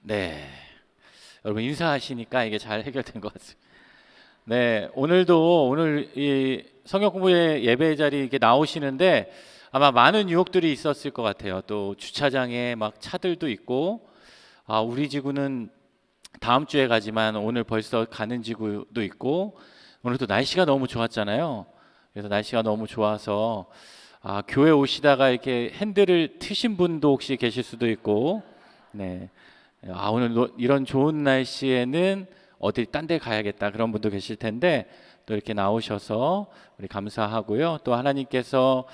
네, 여러분 인사하시니까 이게 잘 해결된 것 같습니다. 네, 오늘 이 성경 공부의 예배 자리 이렇게 나오시는데 아마 많은 유혹들이 있었을 것 같아요. 또 주차장에 막 차들도 있고, 우리 지구는 다음 주에 가지만 오늘 벌써 가는 지구도 있고, 오늘 또 날씨가 너무 좋았잖아요. 그래서 날씨가 너무 좋아서 교회 오시다가 이렇게 핸들을 트신 분도 혹시 계실 수도 있고, 네. 오늘 이런 좋은 날씨에는 어디 딴 데 가야겠다 그런 분도 계실 텐데 또 이렇게 나오셔서 우리 감사하고요. 또 하나님께서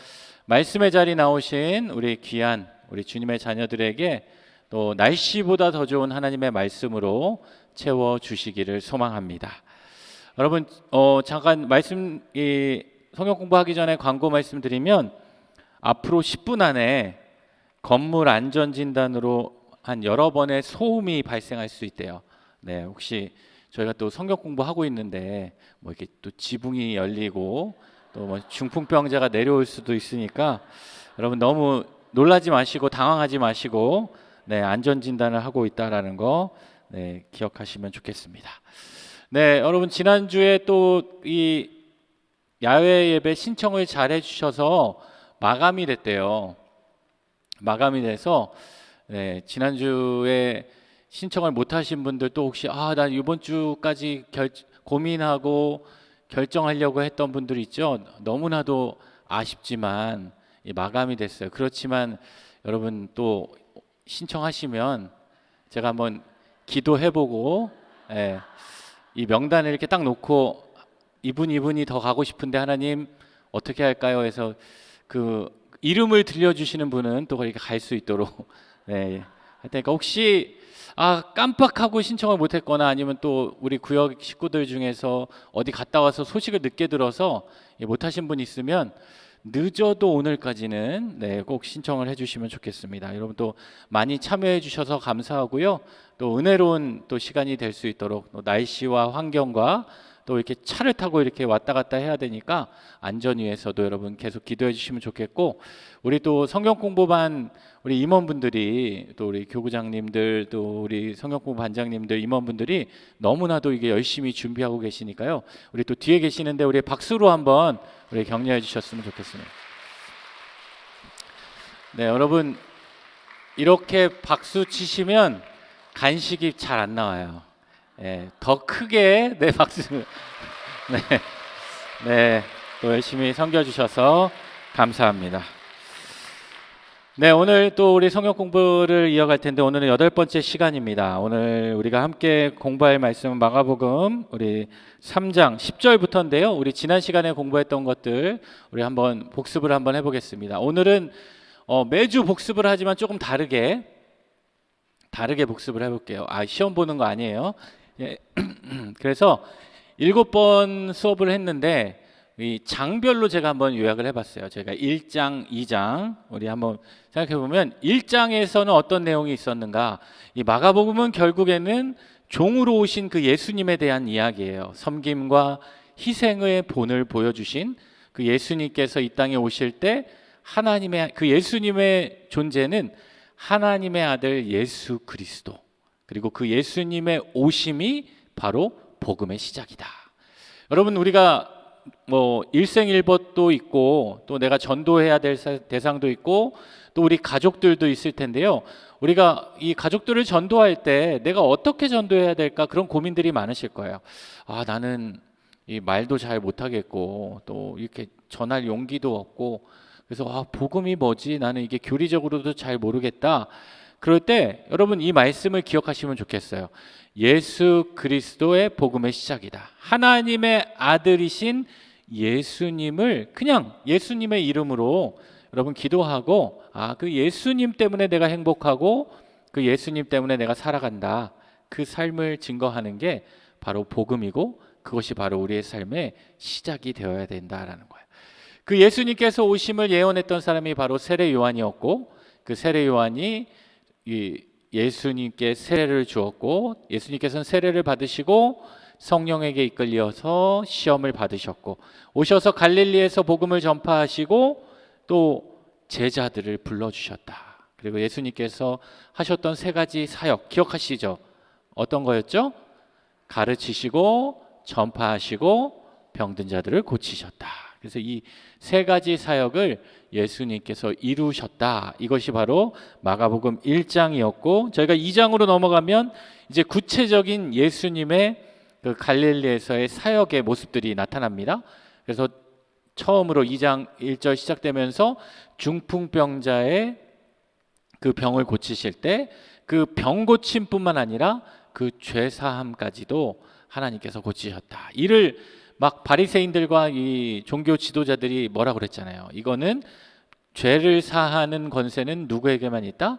말씀의 자리 나오신 우리 귀한 우리 주님의 자녀들에게 또 날씨보다 더 좋은 하나님의 말씀으로 채워 주시기를 소망합니다. 여러분 잠깐 성경 공부하기 전에 광고 말씀드리면 앞으로 10분 안에 건물 안전 진단으로 한 여러 번의 소음이 발생할 수 있대요. 네, 혹시 저희가 또 성경 공부하고 있는데 뭐 이렇게 또 지붕이 열리고 또 뭐 중풍병자가 내려올 수도 있으니까 여러분 너무 놀라지 마시고 당황하지 마시고 네, 안전 진단을 하고 있다라는 거 네, 기억하시면 좋겠습니다. 네, 여러분 지난주에 또 이 야외 예배 신청을 잘 해주셔서 마감이 됐대요. 마감이 돼서 네, 지난주에 신청을 못하신 분들 또 혹시 나 이번 주까지 고민하고 결정하려고 했던 분들 있죠. 너무나도 아쉽지만 마감이 됐어요. 그렇지만 여러분 또 신청하시면 제가 한번 기도해보고 이 명단을 이렇게 딱 놓고 이분이 더 가고 싶은데 하나님 어떻게 할까요? 해서 그 이름을 들려주시는 분은 또 그렇게 갈 수 있도록 네. 그러니까 혹시 깜빡하고 신청을 못했거나 아니면 또 우리 구역 식구들 중에서 어디 갔다 와서 소식을 늦게 들어서 못하신 분 있으면 늦어도 오늘까지는 네, 꼭 신청을 해주시면 좋겠습니다. 여러분 또 많이 참여해 주셔서 감사하고요. 또 은혜로운 또 시간이 될 수 있도록 또 날씨와 환경과 또 이렇게 차를 타고 이렇게 왔다 갔다 해야 되니까 안전 위해서도 여러분 계속 기도해 주시면 좋겠고, 우리 또 성경 공부반 우리 임원분들이 또 우리 교구장님들 또 우리 성경 공부 반장님들 임원분들이 너무나도 이게 열심히 준비하고 계시니까요. 우리 또 뒤에 계시는데 우리 박수로 한번 우리 격려해 주셨으면 좋겠습니다. 네, 여러분 이렇게 박수 치시면 간식이 잘 안 나와요. 더 크게 네 박수. 네, 또 열심히 섬겨주셔서 감사합니다. 네, 오늘 또 우리 성경 공부를 이어갈 텐데 오늘은 8번째 시간입니다. 오늘 우리가 함께 공부할 말씀은 마가복음 우리 3장 10절부터인데요. 우리 지난 시간에 공부했던 것들 우리 한번 복습을 한번 해보겠습니다. 오늘은 매주 복습을 하지만 조금 다르게 복습을 해볼게요. 시험 보는 거 아니에요. 그래서 7번 수업을 했는데 이 장별로 제가 한번 요약을 해봤어요. 제가 1장, 2장 우리 한번 생각해보면 1장에서는 어떤 내용이 있었는가. 이 마가복음은 결국에는 종으로 오신 그 예수님에 대한 이야기예요. 섬김과 희생의 본을 보여주신 그 예수님께서 이 땅에 오실 때 하나님의 그 예수님의 존재는 하나님의 아들 예수 그리스도, 그리고 그 예수님의 오심이 바로 복음의 시작이다. 여러분 우리가 뭐 일생일벗도 있고 또 내가 전도해야 될 대상도 있고 또 우리 가족들도 있을 텐데요. 우리가 이 가족들을 전도할 때 내가 어떻게 전도해야 될까 그런 고민들이 많으실 거예요. 나는 이 말도 잘 못하겠고 또 이렇게 전할 용기도 없고 그래서 복음이 뭐지? 나는 이게 교리적으로도 잘 모르겠다. 그럴 때 여러분 이 말씀을 기억하시면 좋겠어요. 예수 그리스도의 복음의 시작이다. 하나님의 아들이신 예수님을 그냥 예수님의 이름으로 여러분 기도하고 그 예수님 때문에 내가 행복하고 그 예수님 때문에 내가 살아간다. 그 삶을 증거하는 게 바로 복음이고 그것이 바로 우리의 삶의 시작이 되어야 된다라는 거예요. 그 예수님께서 오심을 예언했던 사람이 바로 세례 요한이었고 그 세례 요한이 예수님께 세례를 주었고 예수님께서는 세례를 받으시고 성령에게 이끌려서 시험을 받으셨고 오셔서 갈릴리에서 복음을 전파하시고 또 제자들을 불러주셨다. 그리고 예수님께서 하셨던 세 가지 사역 기억하시죠? 어떤 거였죠? 가르치시고 전파하시고 병든 자들을 고치셨다. 그래서 이 세 가지 사역을 예수님께서 이루셨다. 이것이 바로 마가복음 1장이었고, 저희가 2장으로 넘어가면 이제 구체적인 예수님의 그 갈릴리에서의 사역의 모습들이 나타납니다. 그래서 처음으로 2장 1절 시작되면서 중풍병자의 그 병을 고치실 때 그 병 고침뿐만 아니라 그 죄 사함까지도 하나님께서 고치셨다. 이를 막 바리새인들과 이 종교 지도자들이 뭐라 그랬잖아요. 이거는 죄를 사하는 권세는 누구에게만 있다?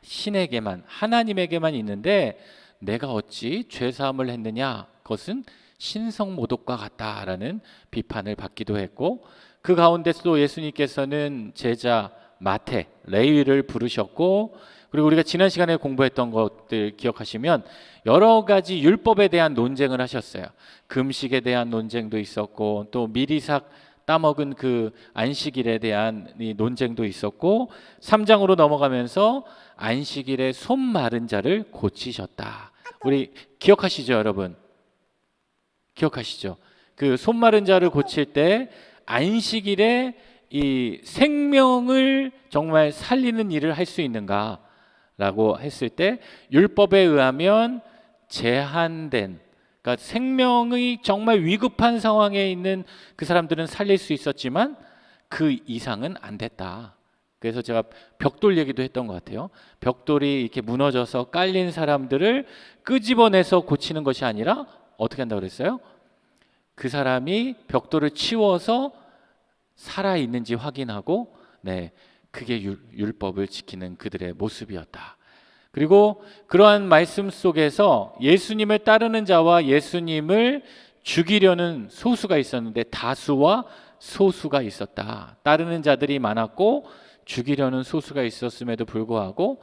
신에게만, 하나님에게만 있는데 내가 어찌 죄 사함을 했느냐? 그것은 신성모독과 같다라는 비판을 받기도 했고, 그 가운데서도 예수님께서는 제자 마태, 레위를 부르셨고, 그리고 우리가 지난 시간에 공부했던 것들 기억하시면 여러 가지 율법에 대한 논쟁을 하셨어요. 금식에 대한 논쟁도 있었고, 또 미리삭 따먹은 그 안식일에 대한 이 논쟁도 있었고, 3장으로 넘어가면서 안식일에 손 마른 자를 고치셨다. 우리 기억하시죠, 여러분? 기억하시죠? 그 손 마른 자를 고칠 때 안식일에 이 생명을 정말 살리는 일을 할 수 있는가라고 했을 때 율법에 의하면 제한된, 그러니까 생명이 정말 위급한 상황에 있는 그 사람들은 살릴 수 있었지만 그 이상은 안 됐다. 그래서 제가 벽돌 얘기도 했던 것 같아요. 벽돌이 이렇게 무너져서 깔린 사람들을 끄집어내서 고치는 것이 아니라 어떻게 한다고 그랬어요? 그 사람이 벽돌을 치워서 살아 있는지 확인하고, 네, 그게 율법을 지키는 그들의 모습이었다. 그리고 그러한 말씀 속에서 예수님을 따르는 자와 예수님을 죽이려는 소수가 있었는데 다수와 소수가 있었다. 따르는 자들이 많았고 죽이려는 소수가 있었음에도 불구하고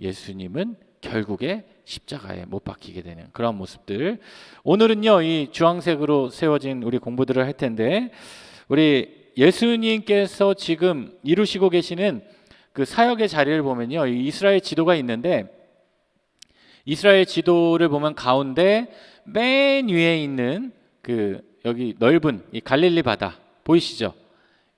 예수님은 결국에 십자가에 못 박히게 되는 그런 모습들. 오늘은요, 이 주황색으로 세워진 우리 공부들을 할 텐데, 우리 예수님께서 지금 이루시고 계시는 그 사역의 자리를 보면요, 이스라엘 지도가 있는데, 이스라엘 지도를 보면 가운데 맨 위에 있는 그 여기 넓은 이 갈릴리 바다 보이시죠?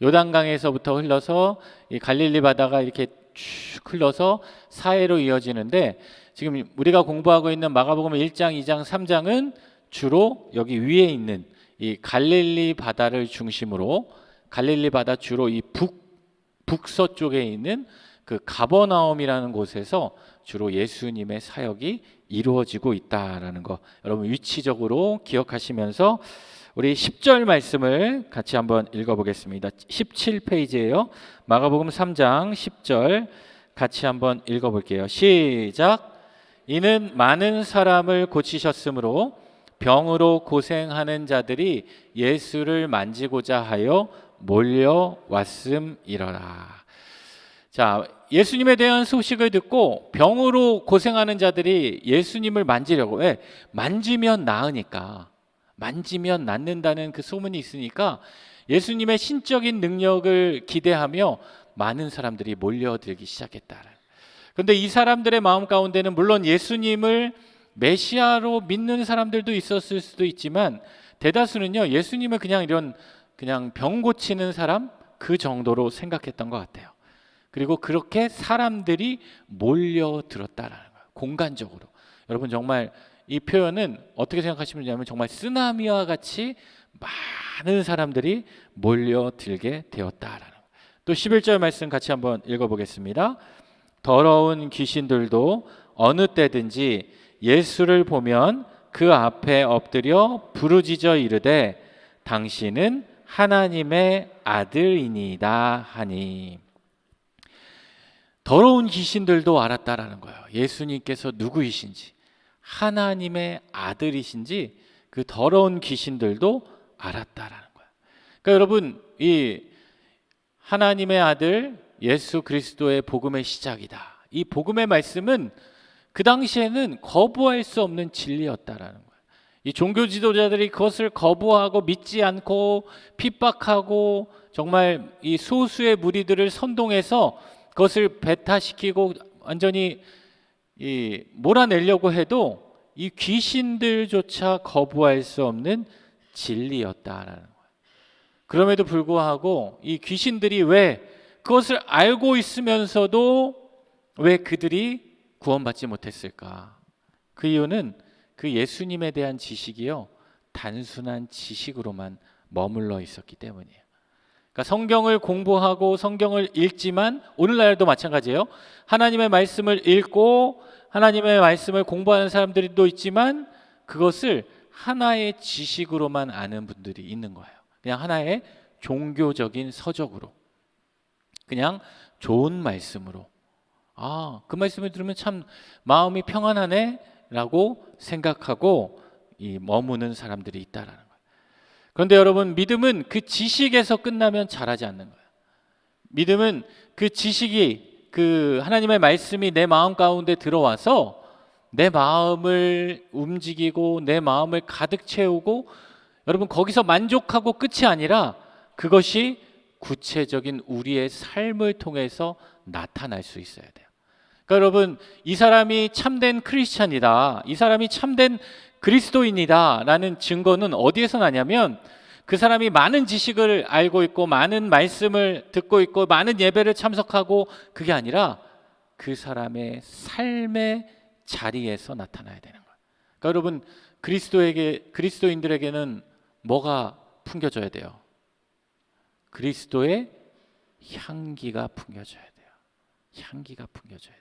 요단강에서부터 흘러서 이 갈릴리 바다가 이렇게 쭉 흘러서 사해로 이어지는데, 지금 우리가 공부하고 있는 마가복음 1장, 2장, 3장은 주로 여기 위에 있는 이 갈릴리 바다를 중심으로, 갈릴리 바다 주로 이 북서쪽에 있는 그 가버나움이라는 곳에서 주로 예수님의 사역이 이루어지고 있다라는 거 여러분 위치적으로 기억하시면서 우리 10절 말씀을 같이 한번 읽어보겠습니다. 17페이지예요. 마가복음 3장 10절 같이 한번 읽어볼게요. 시작. 이는 많은 사람을 고치셨으므로 병으로 고생하는 자들이 예수를 만지고자 하여 몰려왔음이러라. 자, 예수님에 대한 소식을 듣고 병으로 고생하는 자들이 예수님을 만지려고, 왜? 만지면 나으니까, 만지면 낫는다는 그 소문이 있으니까 예수님의 신적인 능력을 기대하며 많은 사람들이 몰려들기 시작했다. 그런데 이 사람들의 마음 가운데는 물론 예수님을 메시아로 믿는 사람들도 있었을 수도 있지만 대다수는요, 예수님을 그냥 병 고치는 사람 그 정도로 생각했던 것 같아요. 그리고 그렇게 사람들이 몰려들었다라는 거예요. 공간적으로. 여러분 정말 이 표현은 어떻게 생각하시면 되냐면 정말 쓰나미와 같이 많은 사람들이 몰려들게 되었다라는 거예요. 또 11절 말씀 같이 한번 읽어보겠습니다. 더러운 귀신들도 어느 때든지 예수를 보면 그 앞에 엎드려 부르짖어 이르되 당신은 하나님의 아들이니이다 하니. 더러운 귀신들도 알았다라는 거예요. 예수님께서 누구이신지, 하나님의 아들이신지 그 더러운 귀신들도 알았다라는 거예요. 그러니까 여러분, 이 하나님의 아들 예수 그리스도의 복음의 시작이다. 이 복음의 말씀은 그 당시에는 거부할 수 없는 진리였다라는 거예요. 이 종교 지도자들이 그것을 거부하고 믿지 않고 핍박하고 정말 이 소수의 무리들을 선동해서 그것을 배타시키고 완전히 몰아내려고 해도 이 귀신들조차 거부할 수 없는 진리였다라는 거예요. 그럼에도 불구하고 이 귀신들이 왜 그것을 알고 있으면서도 왜 그들이 구원받지 못했을까? 그 이유는 그 예수님에 대한 지식이요, 단순한 지식으로만 머물러 있었기 때문이에요. 그러니까 성경을 공부하고 성경을 읽지만, 오늘날도 마찬가지예요. 하나님의 말씀을 읽고 하나님의 말씀을 공부하는 사람들도 있지만 그것을 하나의 지식으로만 아는 분들이 있는 거예요. 그냥 하나의 종교적인 서적으로, 그냥 좋은 말씀으로, 그 말씀을 들으면 참 마음이 평안하네 라고 생각하고 머무는 사람들이 있다라는 거예요. 그런데 여러분, 믿음은 그 지식에서 끝나면 자라지 않는 거예요. 믿음은 그 지식이, 그 하나님의 말씀이 내 마음 가운데 들어와서 내 마음을 움직이고 내 마음을 가득 채우고, 여러분 거기서 만족하고 끝이 아니라 그것이 구체적인 우리의 삶을 통해서 나타날 수 있어야 돼요. 그러니까 여러분, 이 사람이 참된 크리스찬이다, 이 사람이 참된 그리스도인이다 라는 증거는 어디에서 나냐면, 그 사람이 많은 지식을 알고 있고 많은 말씀을 듣고 있고 많은 예배를 참석하고, 그게 아니라 그 사람의 삶의 자리에서 나타나야 되는 거예요. 그러니까 여러분, 그리스도인들에게는 뭐가 풍겨져야 돼요? 그리스도의 향기가 풍겨져야 돼요. 향기가 풍겨져야 돼요.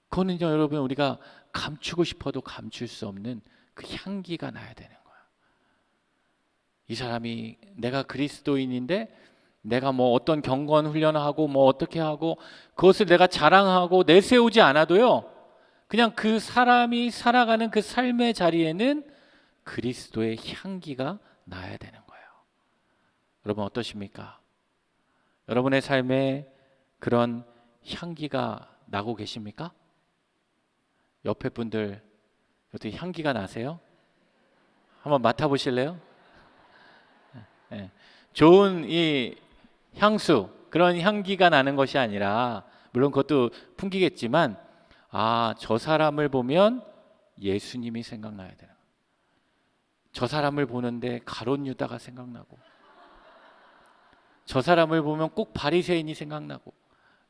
그거는요, 여러분, 우리가 감추고 싶어도 감출 수 없는 그 향기가 나야 되는 거야. 이 사람이, 내가 그리스도인인데 내가 뭐 어떤 경건 훈련하고 뭐 어떻게 하고 그것을 내가 자랑하고 내세우지 않아도요, 그냥 그 사람이 살아가는 그 삶의 자리에는 그리스도의 향기가 나야 되는 거예요. 여러분 어떠십니까? 여러분의 삶에 그런 향기가 나고 계십니까? 옆에 분들 어떻게 향기가 나세요? 한번 맡아보실래요? 네. 좋은 이 향수, 그런 향기가 나는 것이 아니라, 물론 그것도 풍기겠지만, 저 사람을 보면 예수님이 생각나야 되는 거예요. 저 사람을 보는데 가룟 유다가 생각나고, 저 사람을 보면 꼭 바리새인이 생각나고,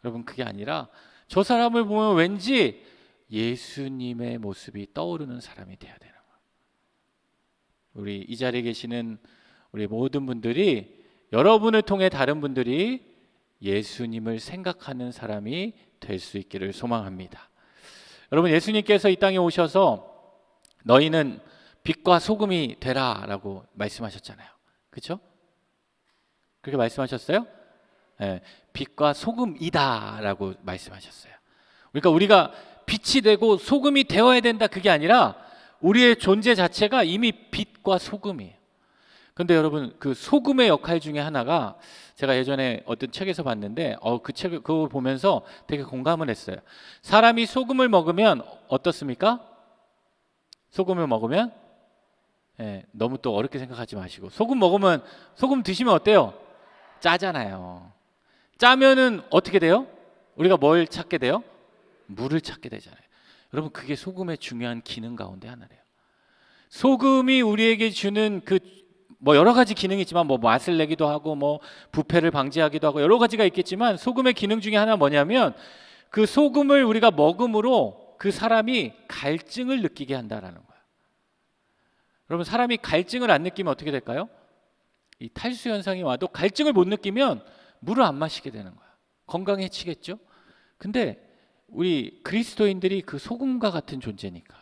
여러분 그게 아니라 저 사람을 보면 왠지 예수님의 모습이 떠오르는 사람이 돼야 되는 거예요. 우리 이 자리에 계시는 우리 모든 분들이, 여러분을 통해 다른 분들이 예수님을 생각하는 사람이 될 수 있기를 소망합니다. 여러분, 예수님께서 이 땅에 오셔서 너희는 빛과 소금이 되라 라고 말씀하셨잖아요. 그렇죠? 그렇게 말씀하셨어요? 네, 빛과 소금이다 라고 말씀하셨어요. 그러니까 우리가 빛이 되고 소금이 되어야 된다, 그게 아니라 우리의 존재 자체가 이미 빛과 소금이에요. 그런데 여러분, 그 소금의 역할 중에 하나가, 제가 예전에 어떤 책에서 봤는데 그 책을 그거 보면서 되게 공감을 했어요. 사람이 소금을 먹으면 어떻습니까? 소금을 먹으면, 너무 또 어렵게 생각하지 마시고, 소금 드시면 어때요? 짜잖아요. 짜면은 어떻게 돼요? 우리가 뭘 찾게 돼요? 물을 찾게 되잖아요. 여러분, 그게 소금의 중요한 기능 가운데 하나래요. 소금이 우리에게 주는 뭐 여러 가지 기능이 있지만, 뭐 맛을 내기도 하고 뭐 부패를 방지하기도 하고 여러 가지가 있겠지만, 소금의 기능 중에 하나 뭐냐면, 그 소금을 우리가 먹음으로 그 사람이 갈증을 느끼게 한다라는 거예요. 여러분, 사람이 갈증을 안 느끼면 어떻게 될까요? 이 탈수 현상이 와도 갈증을 못 느끼면 물을 안 마시게 되는 거야. 건강해지겠죠? 근데 우리 그리스도인들이 그 소금과 같은 존재니까,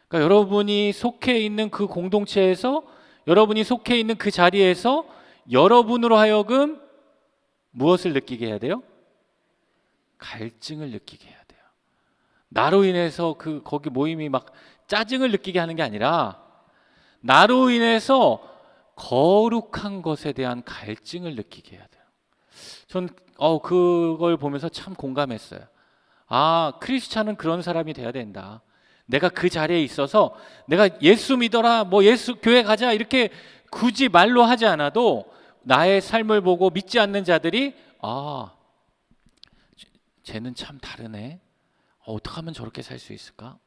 그러니까 여러분이 속해 있는 그 공동체에서, 여러분이 속해 있는 그 자리에서 여러분으로 하여금 무엇을 느끼게 해야 돼요? 갈증을 느끼게 해야 돼요. 나로 인해서 거기 모임이 막 짜증을 느끼게 하는 게 아니라, 나로 인해서 거룩한 것에 대한 갈증을 느끼게 해야 돼요. 전 그걸 보면서 참 공감했어요. 크리스찬은 그런 사람이 돼야 된다. 내가 그 자리에 있어서 내가 예수 믿어라, 뭐 예수 교회 가자, 이렇게 굳이 말로 하지 않아도 나의 삶을 보고 믿지 않는 자들이 쟤는 참 다르네. 어떻게 하면 저렇게 살 수 있을까?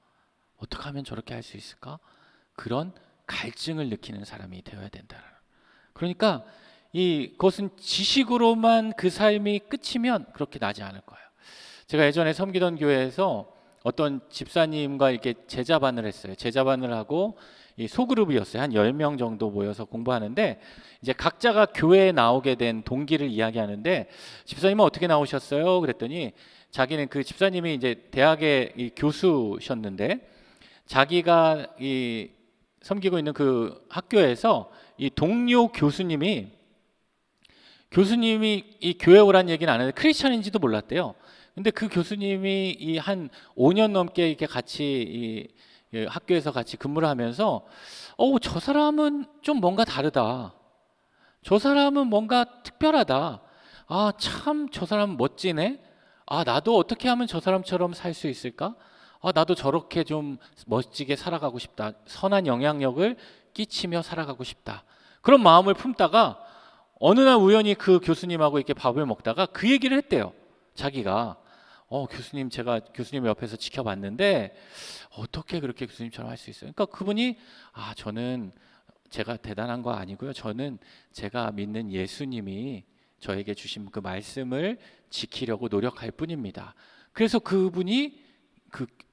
어떻게 하면 저렇게 할 수 있을까? 그런 갈증을 느끼는 사람이 되어야 된다. 그러니까 그것은 지식으로만 그 삶이 끝이면 그렇게 나지 않을 거예요. 제가 예전에 섬기던 교회에서 어떤 집사님과 이렇게 제자반을 했어요. 제자반을 하고 이 소그룹이었어요. 한 10명 정도 모여서 공부하는데 이제 각자가 교회에 나오게 된 동기를 이야기하는데 집사님은 어떻게 나오셨어요? 그랬더니 자기는 그 집사님이 이제 대학의 이 교수셨는데 자기가 이 섬기고 있는 그 학교에서 이 동료 교수님이 이 교회 오란 얘기는 안 했는데 크리스천인지도 몰랐대요. 근데 그 교수님이 이 한 5년 넘게 이렇게 같이 이 학교에서 같이 근무를 하면서 저 사람은 좀 뭔가 다르다. 저 사람은 뭔가 특별하다. 아, 참 저 사람 멋지네. 아, 나도 어떻게 하면 저 사람처럼 살 수 있을까? 아, 나도 저렇게 좀 멋지게 살아가고 싶다. 선한 영향력을 끼치며 살아가고 싶다. 그런 마음을 품다가 어느 날 우연히 그 교수님하고 이렇게 밥을 먹다가 그 얘기를 했대요. 자기가 교수님, 제가 교수님 옆에서 지켜봤는데 어떻게 그렇게 교수님처럼 할 수 있어요? 그러니까 그분이 저는 제가 대단한 거 아니고요. 저는 제가 믿는 예수님이 저에게 주신 그 말씀을 지키려고 노력할 뿐입니다. 그래서 그분이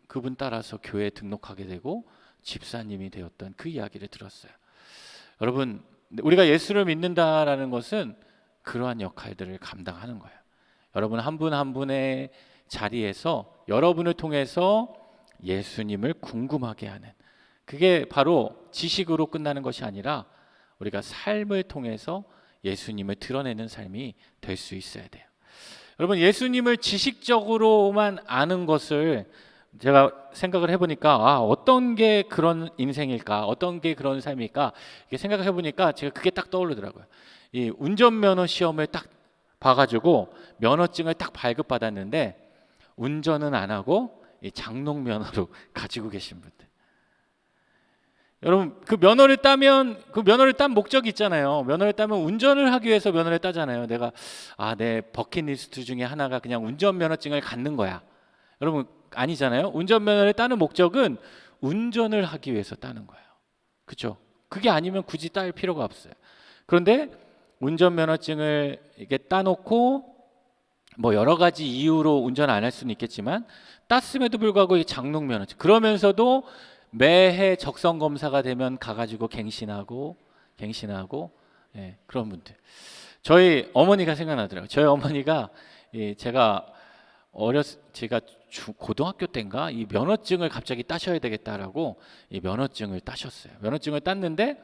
그분 따라서 교회에 등록하게 되고 집사님이 되었던 그 이야기를 들었어요. 여러분, 우리가 예수를 믿는다라는 것은 그러한 역할들을 감당하는 거예요. 여러분 한 분 한 분의 자리에서 여러분을 통해서 예수님을 궁금하게 하는, 그게 바로 지식으로 끝나는 것이 아니라 우리가 삶을 통해서 예수님을 드러내는 삶이 될 수 있어야 돼요. 여러분, 예수님을 지식적으로만 아는 것을 제가 생각을 해보니까 어떤 게 그런 인생일까, 어떤 게 그런 삶일까, 이렇게 생각을 해보니까 제가 그게 딱 떠오르더라고요. 이 운전면허 시험을 딱 봐가지고 면허증을 딱 발급받았는데 운전은 안 하고 이 장롱 면허로 가지고 계신 분들, 여러분 그 면허를 따면 그 면허를 딴 목적이 있잖아요. 면허를 따면 운전을 하기 위해서 면허를 따잖아요. 내가 내 버킷리스트 중에 하나가 그냥 운전면허증을 갖는 거야. 여러분 아니잖아요. 운전면허를 따는 목적은 운전을 하기 위해서 따는 거예요. 그렇죠? 그게 아니면 굳이 딸 필요가 없어요. 그런데 운전면허증을 이렇게 따놓고 뭐 여러 가지 이유로 운전 안 할 수는 있겠지만 땄음에도 불구하고 이 장롱 면허증, 그러면서도 매해 적성 검사가 되면 가가지고 갱신하고 그런 분들. 저희 어머니가 생각나더라고요. 저희 어머니가 제가 고등학교 때인가 이 면허증을 갑자기 따셔야 되겠다라고 이 면허증을 따셨어요. 면허증을 땄는데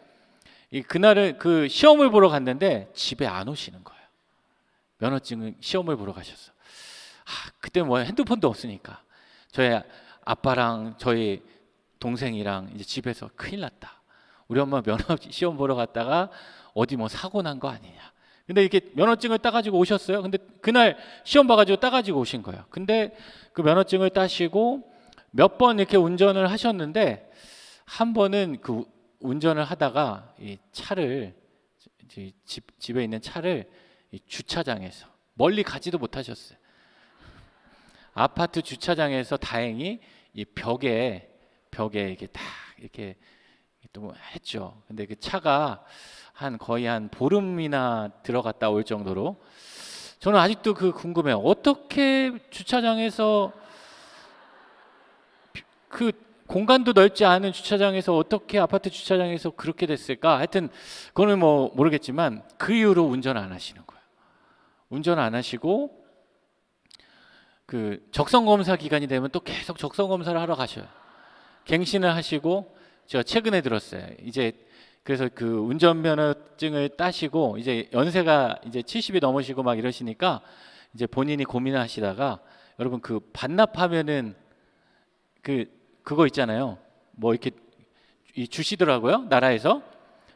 그날은 그 시험을 보러 갔는데 집에 안 오시는 거예요. 면허증 시험을 보러 가셨어. 그때 뭐 핸드폰도 없으니까 저희 아빠랑 저희 동생이랑 이제 집에서 큰일 났다. 우리 엄마 면허 시험 보러 갔다가 어디 뭐 사고 난 거 아니냐. 근데 이렇게 면허증을 따가지고 오셨어요. 근데 그날 시험 봐가지고 따가지고 오신 거예요. 근데 그 면허증을 따시고 몇 번 이렇게 운전을 하셨는데 한 번은 그 운전을 하다가 이 차를 집에 있는 차를 이 주차장에서 멀리 가지도 못하셨어요. 아파트 주차장에서 다행히 이 벽에 이렇게 딱 이렇게 또 했죠. 근데 그 차가 거의 한 보름이나 들어갔다 올 정도로, 저는 아직도 그 궁금해요. 어떻게 주차장에서 그 공간도 넓지 않은 주차장에서 어떻게 아파트 주차장에서 그렇게 됐을까? 하여튼 그거는 뭐 모르겠지만 그 이후로 운전 안 하시는 거예요. 운전 안 하시고 그 적성 검사 기간이 되면 또 계속 적성 검사를 하러 가셔요. 갱신을 하시고, 제가 최근에 들었어요. 이제 그래서 그 운전면허증을 따시고 이제 연세가 이제 70이 넘으시고 막 이러시니까 이제 본인이 고민하시다가, 여러분 그 반납하면은 그거 있잖아요. 뭐 이렇게 주시더라고요, 나라에서.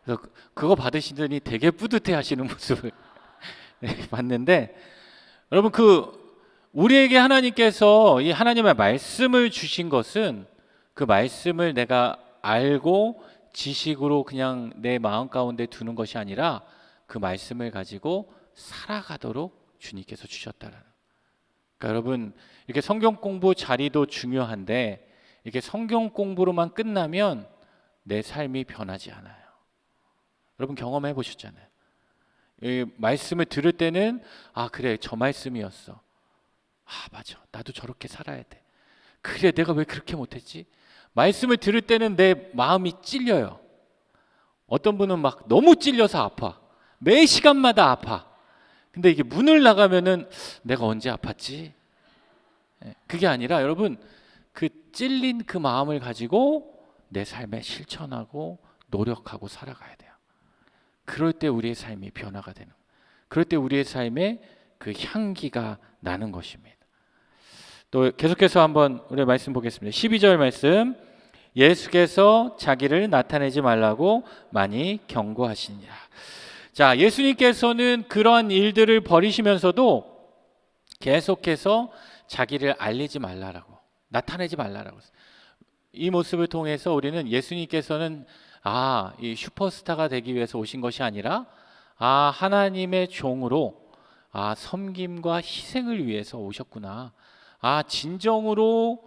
그래서 그거 받으시더니 되게 뿌듯해 하시는 모습을 봤는데, 여러분 우리에게 하나님께서 이 하나님의 말씀을 주신 것은 그 말씀을 내가 알고 지식으로 그냥 내 마음 가운데 두는 것이 아니라 그 말씀을 가지고 살아가도록 주님께서 주셨다라는. 그러니까 여러분 이렇게 성경 공부 자리도 중요한데 이렇게 성경 공부로만 끝나면 내 삶이 변하지 않아요. 여러분 경험해 보셨잖아요. 이 말씀을 들을 때는 아 그래 저 말씀이었어. 아 맞아 나도 저렇게 살아야 돼. 그래 내가 왜 그렇게 못했지? 말씀을 들을 때는 내 마음이 찔려요. 어떤 분은 막 너무 찔려서 아파. 매 시간마다 아파. 근데 이게 문을 나가면은 내가 언제 아팠지? 그게 아니라 여러분 그 찔린 그 마음을 가지고 내 삶에 실천하고 노력하고 살아가야 돼요. 그럴 때 우리의 삶이 변화가 되는, 그럴 때 우리의 삶에 그 향기가 나는 것입니다. 또 계속해서 한번 우리 말씀 보겠습니다. 12절 말씀, 예수께서 자기를 나타내지 말라고 많이 경고하시니라. 자, 예수님께서는 그러한 일들을 벌이시면서도 계속해서 자기를 알리지 말라라고, 나타내지 말라라고. 이 모습을 통해서 우리는 예수님께서는 이 슈퍼스타가 되기 위해서 오신 것이 아니라 하나님의 종으로 섬김과 희생을 위해서 오셨구나. 진정으로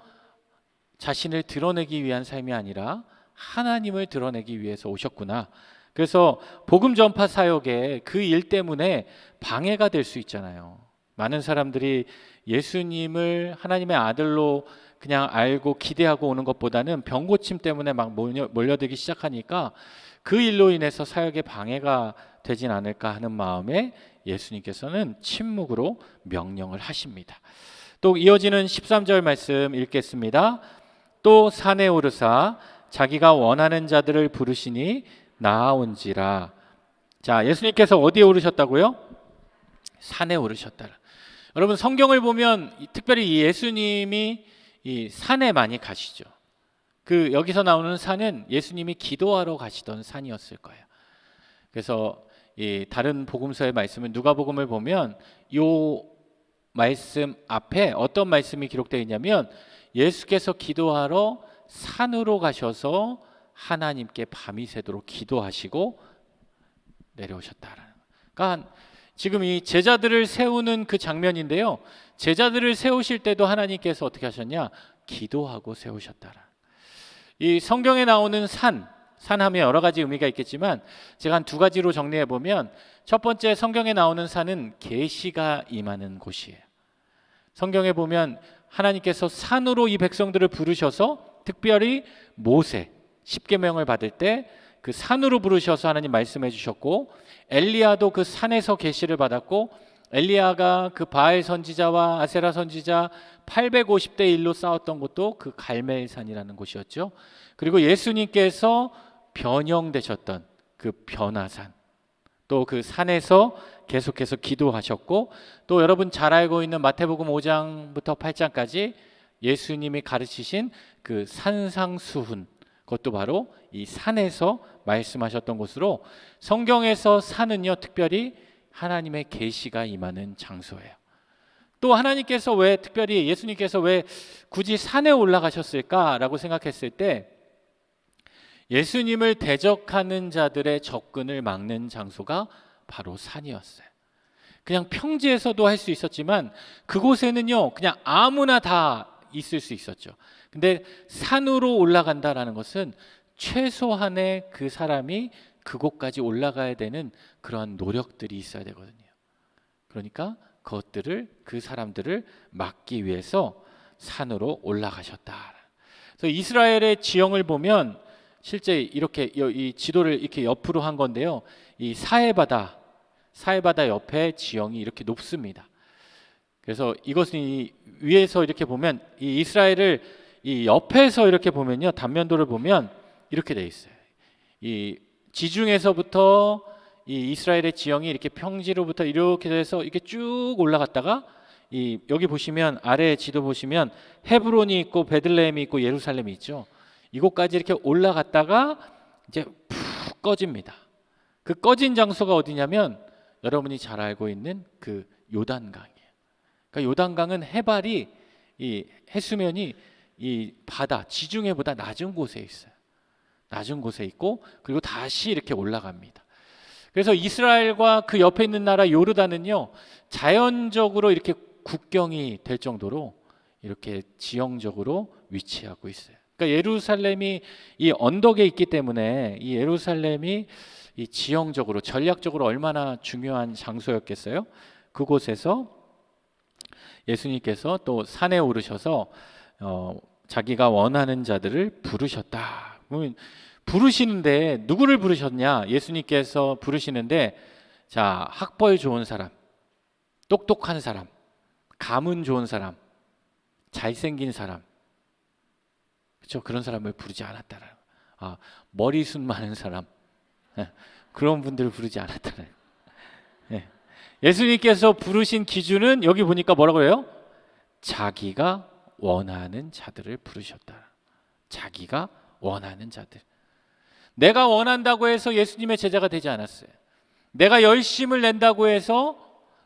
자신을 드러내기 위한 삶이 아니라 하나님을 드러내기 위해서 오셨구나. 그래서 복음 전파 사역에 그 일 때문에 방해가 될 수 있잖아요. 많은 사람들이 예수님을 하나님의 아들로 그냥 알고 기대하고 오는 것보다는 병 고침 때문에 막 몰려들기 시작하니까 그 일로 인해서 사역에 방해가 되진 않을까 하는 마음에 예수님께서는 침묵으로 명령을 하십니다. 또 이어지는 13절 말씀 읽겠습니다. 또 산에 오르사 자기가 원하는 자들을 부르시니 나아온지라. 자, 예수님께서 어디에 오르셨다고요? 산에 오르셨다. 여러분 성경을 보면 특별히 이 예수님이 이 산에 많이 가시죠. 그 여기서 나오는 산은 예수님이 기도하러 가시던 산이었을 거예요. 그래서 이 다른 복음서의 말씀은 누가복음을 보면 요 말씀 앞에 어떤 말씀이 기록되어 있냐면 예수께서 기도하러 산으로 가셔서 하나님께 밤이 새도록 기도하시고 내려오셨다라는. 그러니까 지금 이 제자들을 세우는 그 장면인데요. 제자들을 세우실 때도 하나님께서 어떻게 하셨냐? 기도하고 세우셨다라. 이 성경에 나오는 산하면 여러 가지 의미가 있겠지만 제가 한 두 가지로 정리해 보면 첫 번째 성경에 나오는 산은 계시가 임하는 곳이에요. 성경에 보면 하나님께서 산으로 이 백성들을 부르셔서 특별히 모세 10계명을 받을 때 그 산으로 부르셔서 하나님 말씀해 주셨고 엘리야도 그 산에서 계시를 받았고 엘리야가 그 바알 선지자와 아세라 선지자 850대 1로 싸웠던 곳도 그 갈멜산이라는 곳이었죠. 그리고 예수님께서 변형되셨던 그 변화산 또 그 산에서 계속해서 기도하셨고 또 여러분 잘 알고 있는 마태복음 5장부터 8장까지 예수님이 가르치신 그 산상수훈 그것도 바로 이 산에서 말씀하셨던 곳으로 성경에서 산은요 특별히 하나님의 계시가 임하는 장소예요. 또 하나님께서 왜 특별히 예수님께서 왜 굳이 산에 올라가셨을까라고 생각했을 때 예수님을 대적하는 자들의 접근을 막는 장소가 바로 산이었어요. 그냥 평지에서도 할 수 있었지만 그곳에는요 그냥 아무나 다 있을 수 있었죠. 근데 산으로 올라간다라는 것은 최소한의 그 사람이 그곳까지 올라가야 되는 그러한 노력들이 있어야 되거든요. 그러니까 그 사람들을 막기 위해서 산으로 올라가셨다. 그래서 이스라엘의 지형을 보면 실제 이렇게 이 지도를 이렇게 옆으로 한 건데요. 이 사해바다 옆에 지형이 이렇게 높습니다. 그래서 이것은 이 위에서 이렇게 보면 이 이스라엘을 이 옆에서 이렇게 보면요. 단면도를 보면 이렇게 돼 있어요. 이 지중에서부터 이 이스라엘의 지형이 이렇게 평지로부터 이렇게 돼서 이렇게 쭉 올라갔다가 이 여기 보시면 아래 지도 보시면 헤브론이 있고 베들레헴이 있고 예루살렘이 있죠. 이곳까지 이렇게 올라갔다가 이제 푹 꺼집니다. 그 꺼진 장소가 어디냐면 여러분이 잘 알고 있는 그 요단강이에요. 그러니까 요단강은 해발이 이 해수면이 이 바다 지중해보다 낮은 곳에 있어요. 낮은 곳에 있고 그리고 다시 이렇게 올라갑니다. 그래서 이스라엘과 그 옆에 있는 나라 요르단은요 자연적으로 이렇게 국경이 될 정도로 이렇게 지형적으로 위치하고 있어요. 그러니까 예루살렘이 이 언덕에 있기 때문에 이 예루살렘이 이 지형적으로 전략적으로 얼마나 중요한 장소였겠어요? 그곳에서 예수님께서 또 산에 오르셔서 자기가 원하는 자들을 부르셨다. 부르시는데 누구를 부르셨냐? 예수님께서 부르시는데 자, 학벌 좋은 사람, 똑똑한 사람, 가문 좋은 사람, 잘생긴 사람, 그렇죠? 그런 사람을 부르지 않았다는. 머리숱 많은 사람, 그런 분들을 부르지 않았다는. 예수님께서 부르신 기준은 여기 보니까 뭐라고 해요? 자기가 원하는 자들을 부르셨다. 자기가 원하는 자들. 내가 원한다고 해서 예수님의 제자가 되지 않았어요. 내가 열심을 낸다고 해서,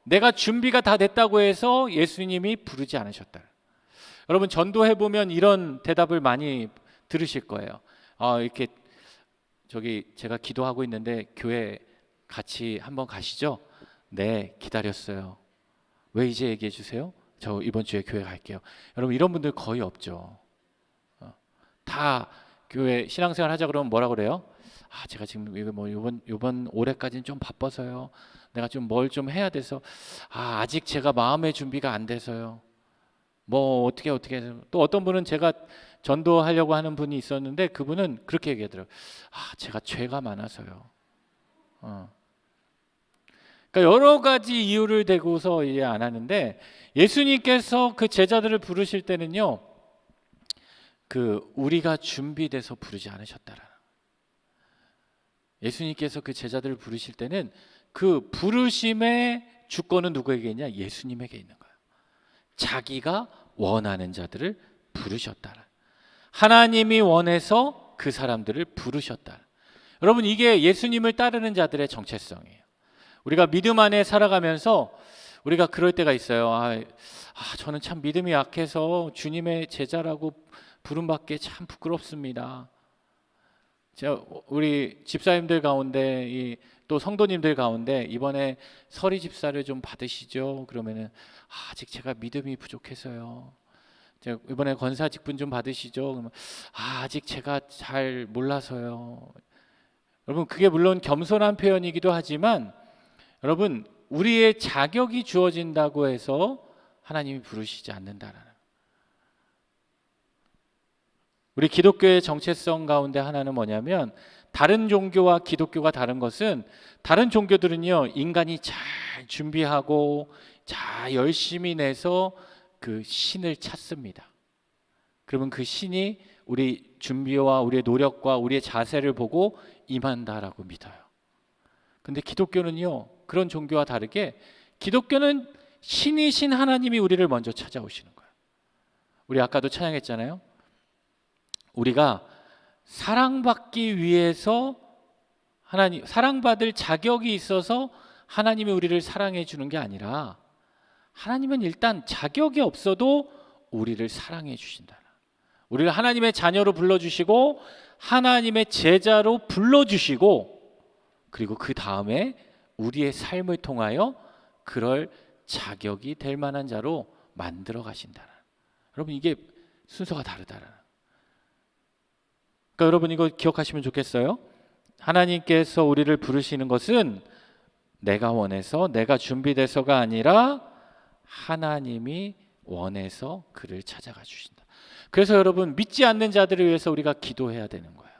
내가 준비가 다 됐다고 해서 예수님이 부르지 않으셨다. 여러분, 전도해 보면 이런 대답을 많이 들으실 거예요. 이렇게 제가 기도하고 있는데 교회 같이 한번 가시죠? 네, 기다렸어요. 왜 이제 얘기해 주세요? 저 이번 주에 교회 갈게요. 여러분, 이런 분들 거의 없죠. 다 교회 신앙생활 하자 그러면 뭐라 그래요? 제가 지금 이번 올해까지는 좀 바빠서요. 내가 좀 뭘 좀 해야 돼서 아직 제가 마음의 준비가 안 돼서요. 뭐 어떻게 해서. 또 어떤 분은 제가 전도하려고 하는 분이 있었는데 그분은 그렇게 얘기하더라고요. 제가 죄가 많아서요. 그러니까 여러 가지 이유를 대고서 이해 안 하는데, 예수님께서 그 제자들을 부르실 때는요, 우리가 준비돼서 부르지 않으셨다라. 예수님께서 그 제자들을 부르실 때는 그 부르심의 주권은 누구에게 있냐? 예수님에게 있는 거예요. 자기가 원하는 자들을 부르셨다라. 하나님이 원해서 그 사람들을 부르셨다. 여러분, 이게 예수님을 따르는 자들의 정체성이에요. 우리가 믿음 안에 살아가면서 우리가 그럴 때가 있어요. 저는 참 믿음이 약해서 주님의 제자라고 부름받기에 참 부끄럽습니다. 우리 집사님들 가운데 또 성도님들 가운데 이번에 서리 집사를 좀 받으시죠. 그러면은 아직 제가 믿음이 부족해서요. 이번에 권사 직분 좀 받으시죠. 그러면 아직 제가 잘 몰라서요. 여러분, 그게 물론 겸손한 표현이기도 하지만 여러분, 우리의 자격이 주어진다고 해서 하나님이 부르시지 않는다라는. 우리 기독교의 정체성 가운데 하나는 뭐냐면, 다른 종교와 기독교가 다른 것은, 다른 종교들은요, 인간이 잘 준비하고 잘 열심히 내서 그 신을 찾습니다. 그러면 그 신이 우리 준비와 우리의 노력과 우리의 자세를 보고 임한다라고 믿어요. 근데 기독교는요, 그런 종교와 다르게 기독교는 신이신 하나님이 우리를 먼저 찾아오시는 거예요. 우리 아까도 찬양했잖아요. 우리가 사랑받기 위해서 사랑받을 자격이 있어서 하나님이 우리를 사랑해 주는 게 아니라, 하나님은 일단 자격이 없어도 우리를 사랑해 주신다. 우리를 하나님의 자녀로 불러주시고 하나님의 제자로 불러주시고, 그리고 그 다음에 우리의 삶을 통하여 그럴 자격이 될 만한 자로 만들어 가신다. 여러분, 이게 순서가 다르다. 그러니까 여러분, 이거 기억하시면 좋겠어요. 하나님께서 우리를 부르시는 것은 내가 원해서, 내가 준비돼서가 아니라 하나님이 원해서 그를 찾아가 주신다. 그래서 여러분, 믿지 않는 자들을 위해서 우리가 기도해야 되는 거예요.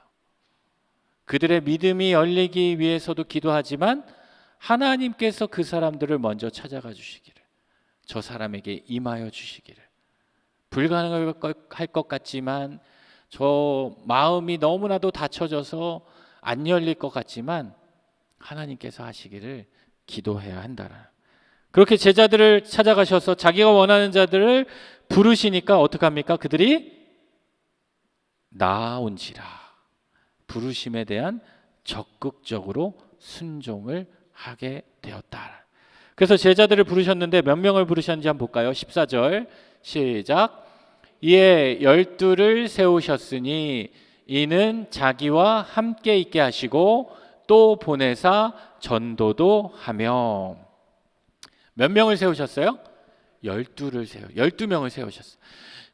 그들의 믿음이 열리기 위해서도 기도하지만 하나님께서 그 사람들을 먼저 찾아가 주시기를, 저 사람에게 임하여 주시기를. 불가능할 것 같지만, 저 마음이 너무나도 닫혀져서 안 열릴 것 같지만 하나님께서 하시기를 기도해야 한다. 그렇게 제자들을 찾아가셔서 자기가 원하는 자들을 부르시니까 어떡합니까? 그들이 나아온지라. 부르심에 대한 적극적으로 순종을 하게 되었다. 그래서 제자들을 부르셨는데 몇 명을 부르셨는지 한번 볼까요? 14절 시작. 이에 12를 세우셨으니 이는 자기와 함께 있게 하시고 또 보내사 전도도 하며. 몇 명을 세우셨어요? 열두 명을 세우셨어요.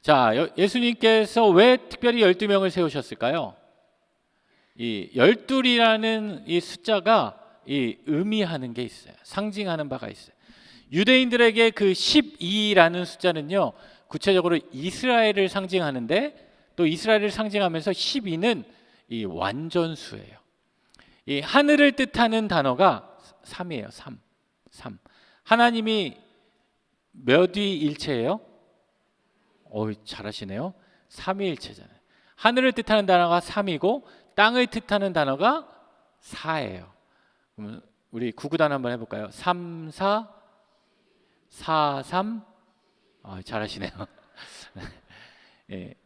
자, 예수님께서 왜 특별히 12명을 세우셨을까요? 이 12이라는 이 숫자가 이 의미하는 게 있어요. 상징하는 바가 있어요. 유대인들에게 그 12라는 숫자는요, 구체적으로 이스라엘을 상징하는데, 또 이스라엘을 상징하면서 12는 이 완전수예요. 이 하늘을 뜻하는 단어가 3이에요. 3. 하나님이 몇 위 일체예요? 잘하시네요. 삼위일체잖아요. 하늘을 뜻하는 단어가 3이고 땅을 뜻하는 단어가 4예요. 그럼 우리 구구단 한번 해볼까요? 3, 4, 4, 3. 잘하시네요.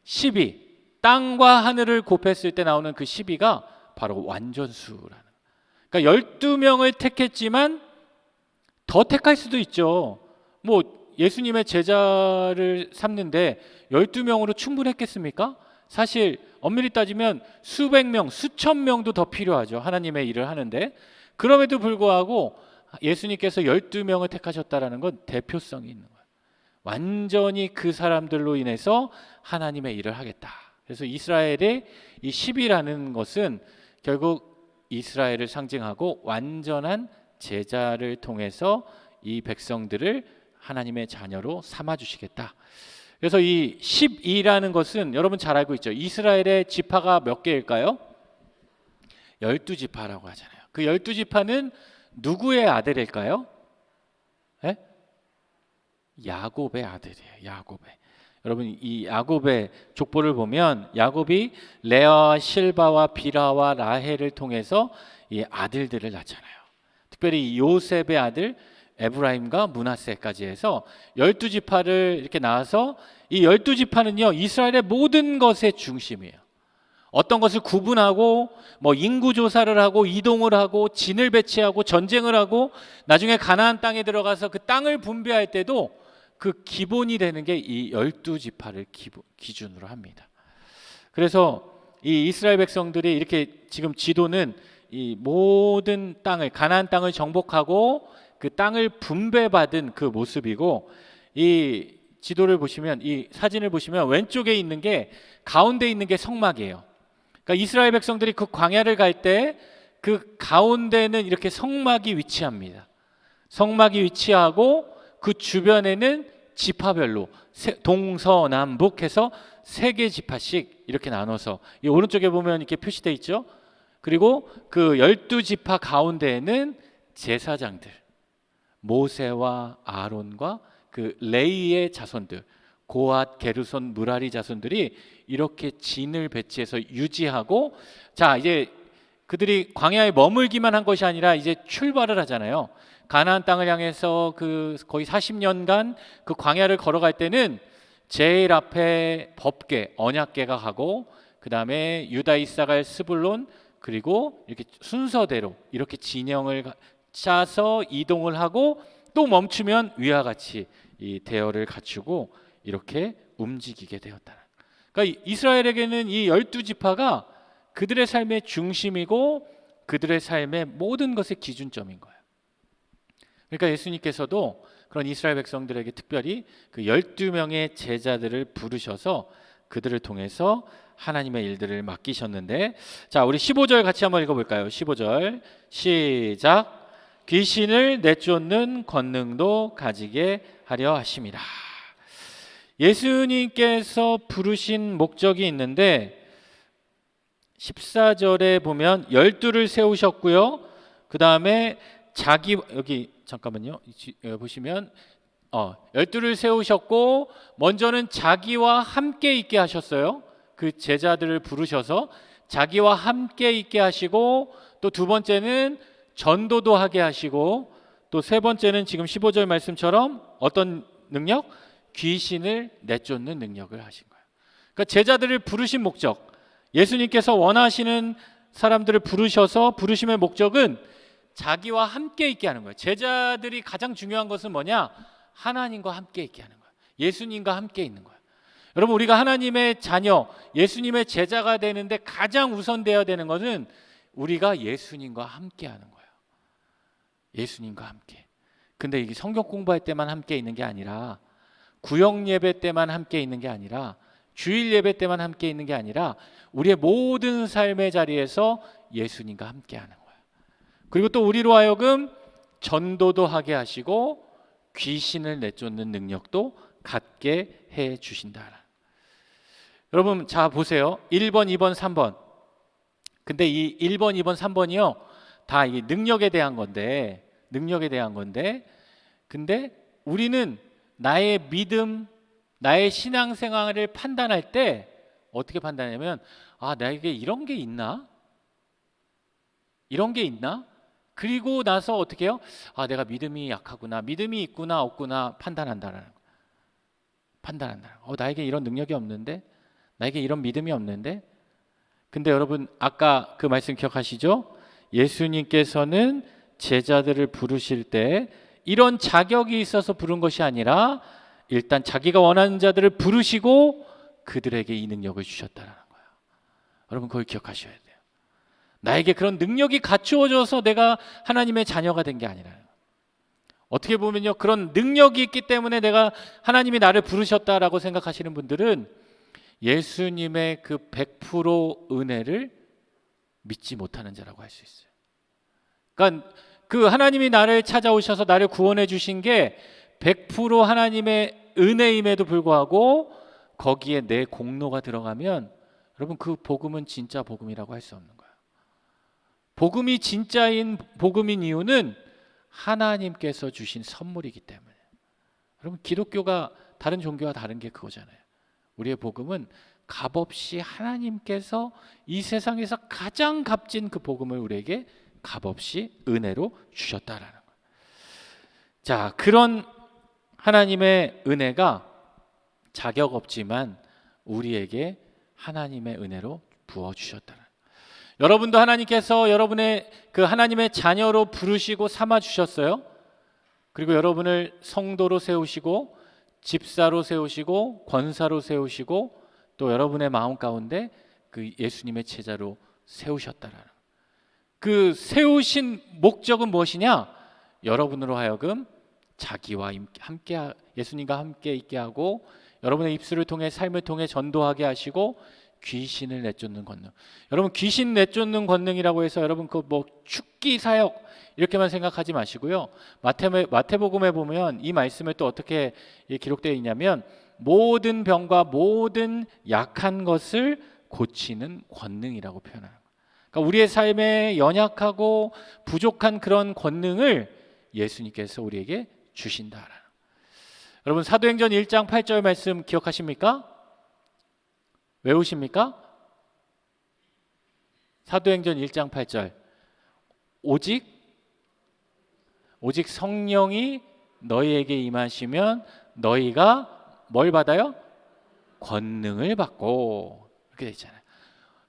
12. 땅과 하늘을 곱했을 때 나오는 그 12가 바로 완전수라는. 그러니까 12명을 택했지만 더 택할 수도 있죠. 뭐 예수님의 제자를 삼는데 12명으로 충분했겠습니까? 사실 엄밀히 따지면 수백 명, 수천 명도 더 필요하죠. 하나님의 일을 하는데. 그럼에도 불구하고 예수님께서 12명을 택하셨다는 건 대표성이 있는 거예요. 완전히 그 사람들로 인해서 하나님의 일을 하겠다. 그래서 이스라엘의 이 10이라는 것은 결국 이스라엘을 상징하고 완전한 제자를 통해서 이 백성들을 하나님의 자녀로 삼아주시겠다. 그래서 이 12라는 것은 여러분 잘 알고 있죠. 이스라엘의 지파가 몇 개일까요? 12지파라고 하잖아요. 그 12지파는 누구의 아들일까요? 네? 야곱의 아들이에요. 야곱의. 여러분 이 야곱의 족보를 보면 야곱이 레아와 실바와 빌하와 라헬을 통해서 이 아들들을 낳잖아요. 특별히 요셉의 아들 에브라임과 므낫세까지 해서 12지파를 이렇게 낳아서 이 12지파는요 이스라엘의 모든 것의 중심이에요. 어떤 것을 구분하고 뭐 인구 조사를 하고 이동을 하고 진을 배치하고 전쟁을 하고 나중에 가나안 땅에 들어가서 그 땅을 분배할 때도 그 기본이 되는 게 이 12지파를 기준으로 합니다. 그래서 이 이스라엘 백성들이 이렇게 지금 지도는 이 모든 땅을 가나안 땅을 정복하고 그 땅을 분배받은 그 모습이고, 이 지도를 보시면 이 사진을 보시면 왼쪽에 있는 게 가운데 있는 게 성막이에요. 그러니까 이스라엘 백성들이 그 광야를 갈 때 그 가운데는 이렇게 성막이 위치합니다. 성막이 위치하고 그 주변에는 지파별로 동서남북해서 3개 지파씩 이렇게 나눠서 이 오른쪽에 보면 이렇게 표시되어 있죠. 그리고 그 12지파 가운데에는 제사장들 모세와 아론과 그 레위의 자손들 고앗, 게르손, 무라리 자손들이 이렇게 진을 배치해서 유지하고, 자 이제 그들이 광야에 머물기만 한 것이 아니라 이제 출발을 하잖아요. 가나안 땅을 향해서 그 거의 40년간 그 광야를 걸어갈 때는 제일 앞에 법궤, 언약궤가 가고 그 다음에 유다, 이사갈, 스불론, 그리고 이렇게 순서대로 이렇게 진영을 짜서 이동을 하고 또 멈추면 위와 같이 이 대열을 갖추고 이렇게 움직이게 되었다. 그러니까 이스라엘에게는 이 12지파가 그들의 삶의 중심이고 그들의 삶의 모든 것의 기준점인 거예요. 그러니까 예수님께서도 그런 이스라엘 백성들에게 특별히 그 12명의 제자들을 부르셔서 그들을 통해서 하나님의 일들을 맡기셨는데, 자 우리 15절 같이 한번 읽어볼까요? 15절 시작. 귀신을 내쫓는 권능도 가지게 하려 하심이라. 예수님께서 부르신 목적이 있는데 14절에 보면 12를 세우셨고요. 그 다음에 자기 여기 잠깐만요. 보시면 12를 세우셨고 먼저는 자기와 함께 있게 하셨어요. 그 제자들을 부르셔서 자기와 함께 있게 하시고, 또 두 번째는 전도도 하게 하시고, 또 세 번째는 지금 15절 말씀처럼 어떤 능력? 귀신을 내쫓는 능력을 하신 거예요. 그러니까 제자들을 부르신 목적, 예수님께서 원하시는 사람들을 부르셔서 부르심의 목적은 자기와 함께 있게 하는 거예요. 제자들이 가장 중요한 것은 뭐냐? 하나님과 함께 있게 하는 거예요. 예수님과 함께 있는 거예요. 여러분 우리가 하나님의 자녀, 예수님의 제자가 되는데 가장 우선되어야 되는 것은 우리가 예수님과 함께 하는 거예요. 예수님과 함께. 근데 이게 성경 공부할 때만 함께 있는 게 아니라 구역 예배 때만 함께 있는 게 아니라, 주일 예배 때만 함께 있는 게 아니라 우리의 모든 삶의 자리에서 예수님과 함께 하는 거예요. 그리고 또 우리로 하여금 전도도 하게 하시고 귀신을 내쫓는 능력도 갖게 해 주신다. 여러분 자 보세요. 1번, 2번, 3번. 근데 이 1번, 2번, 3번이요. 다 이 능력에 대한 건데, 근데 우리는 나의 믿음, 나의 신앙생활을 판단할 때 어떻게 판단하냐면, 아, 나에게 이런 게 있나? 그리고 나서 어떻게 해요? 아, 내가 믿음이 약하구나, 믿음이 있구나 없구나 판단한다라는 거. 나에게 이런 능력이 없는데, 나에게 이런 믿음이 없는데. 근데 여러분 아까 그 말씀 기억하시죠? 예수님께서는 제자들을 부르실 때 이런 자격이 있어서 부른 것이 아니라 일단 자기가 원하는 자들을 부르시고 그들에게 이 능력을 주셨다는 거예요. 여러분 그걸 기억하셔야 돼요. 나에게 그런 능력이 갖추어져서 내가 하나님의 자녀가 된 게 아니라요. 어떻게 보면요, 그런 능력이 있기 때문에 내가 하나님이 나를 부르셨다라고 생각하시는 분들은 예수님의 그 100% 은혜를 믿지 못하는 자라고 할 수 있어요. 그러니까 그 하나님이 나를 찾아오셔서 나를 구원해 주신 게 100% 하나님의 은혜임에도 불구하고 거기에 내 공로가 들어가면 여러분 그 복음은 진짜 복음이라고 할 수 없는 거예요. 복음이 진짜인 복음인 이유는 하나님께서 주신 선물이기 때문에. 여러분 기독교가 다른 종교와 다른 게 그거잖아요. 우리의 복음은 값없이 하나님께서 이 세상에서 가장 값진 그 복음을 우리에게 값없이 은혜로 주셨다라는 거예요. 자, 그런 하나님의 은혜가 자격 없지만 우리에게 하나님의 은혜로 부어 주셨다는 거예요. 여러분도 하나님께서 여러분의 그 하나님의 자녀로 부르시고 삼아 주셨어요. 그리고 여러분을 성도로 세우시고 집사로 세우시고 권사로 세우시고 또 여러분의 마음 가운데 그 예수님의 제자로 세우셨다라는 그 세우신 목적은 무엇이냐? 여러분으로 하여금 자기와 함께 예수님과 함께 있게 하고 여러분의 입술을 통해 삶을 통해 전도하게 하시고 귀신을 내쫓는 권능. 여러분 귀신 내쫓는 권능이라고 해서 여러분 그 뭐 축기 사역 이렇게만 생각하지 마시고요. 마태복음에 보면 이 말씀을 또 어떻게 기록되어 있냐면 모든 병과 모든 약한 것을 고치는 권능이라고 표현하는 거예요. 그러니까 우리의 삶에 연약하고 부족한 그런 권능을 예수님께서 우리에게 주신다라는. 여러분 사도행전 1장 8절 말씀 기억하십니까? 외우십니까? 사도행전 1장 8절. 오직 성령이 너희에게 임하시면 너희가 뭘 받아요? 권능을 받고. 이렇게 되어 있잖아요.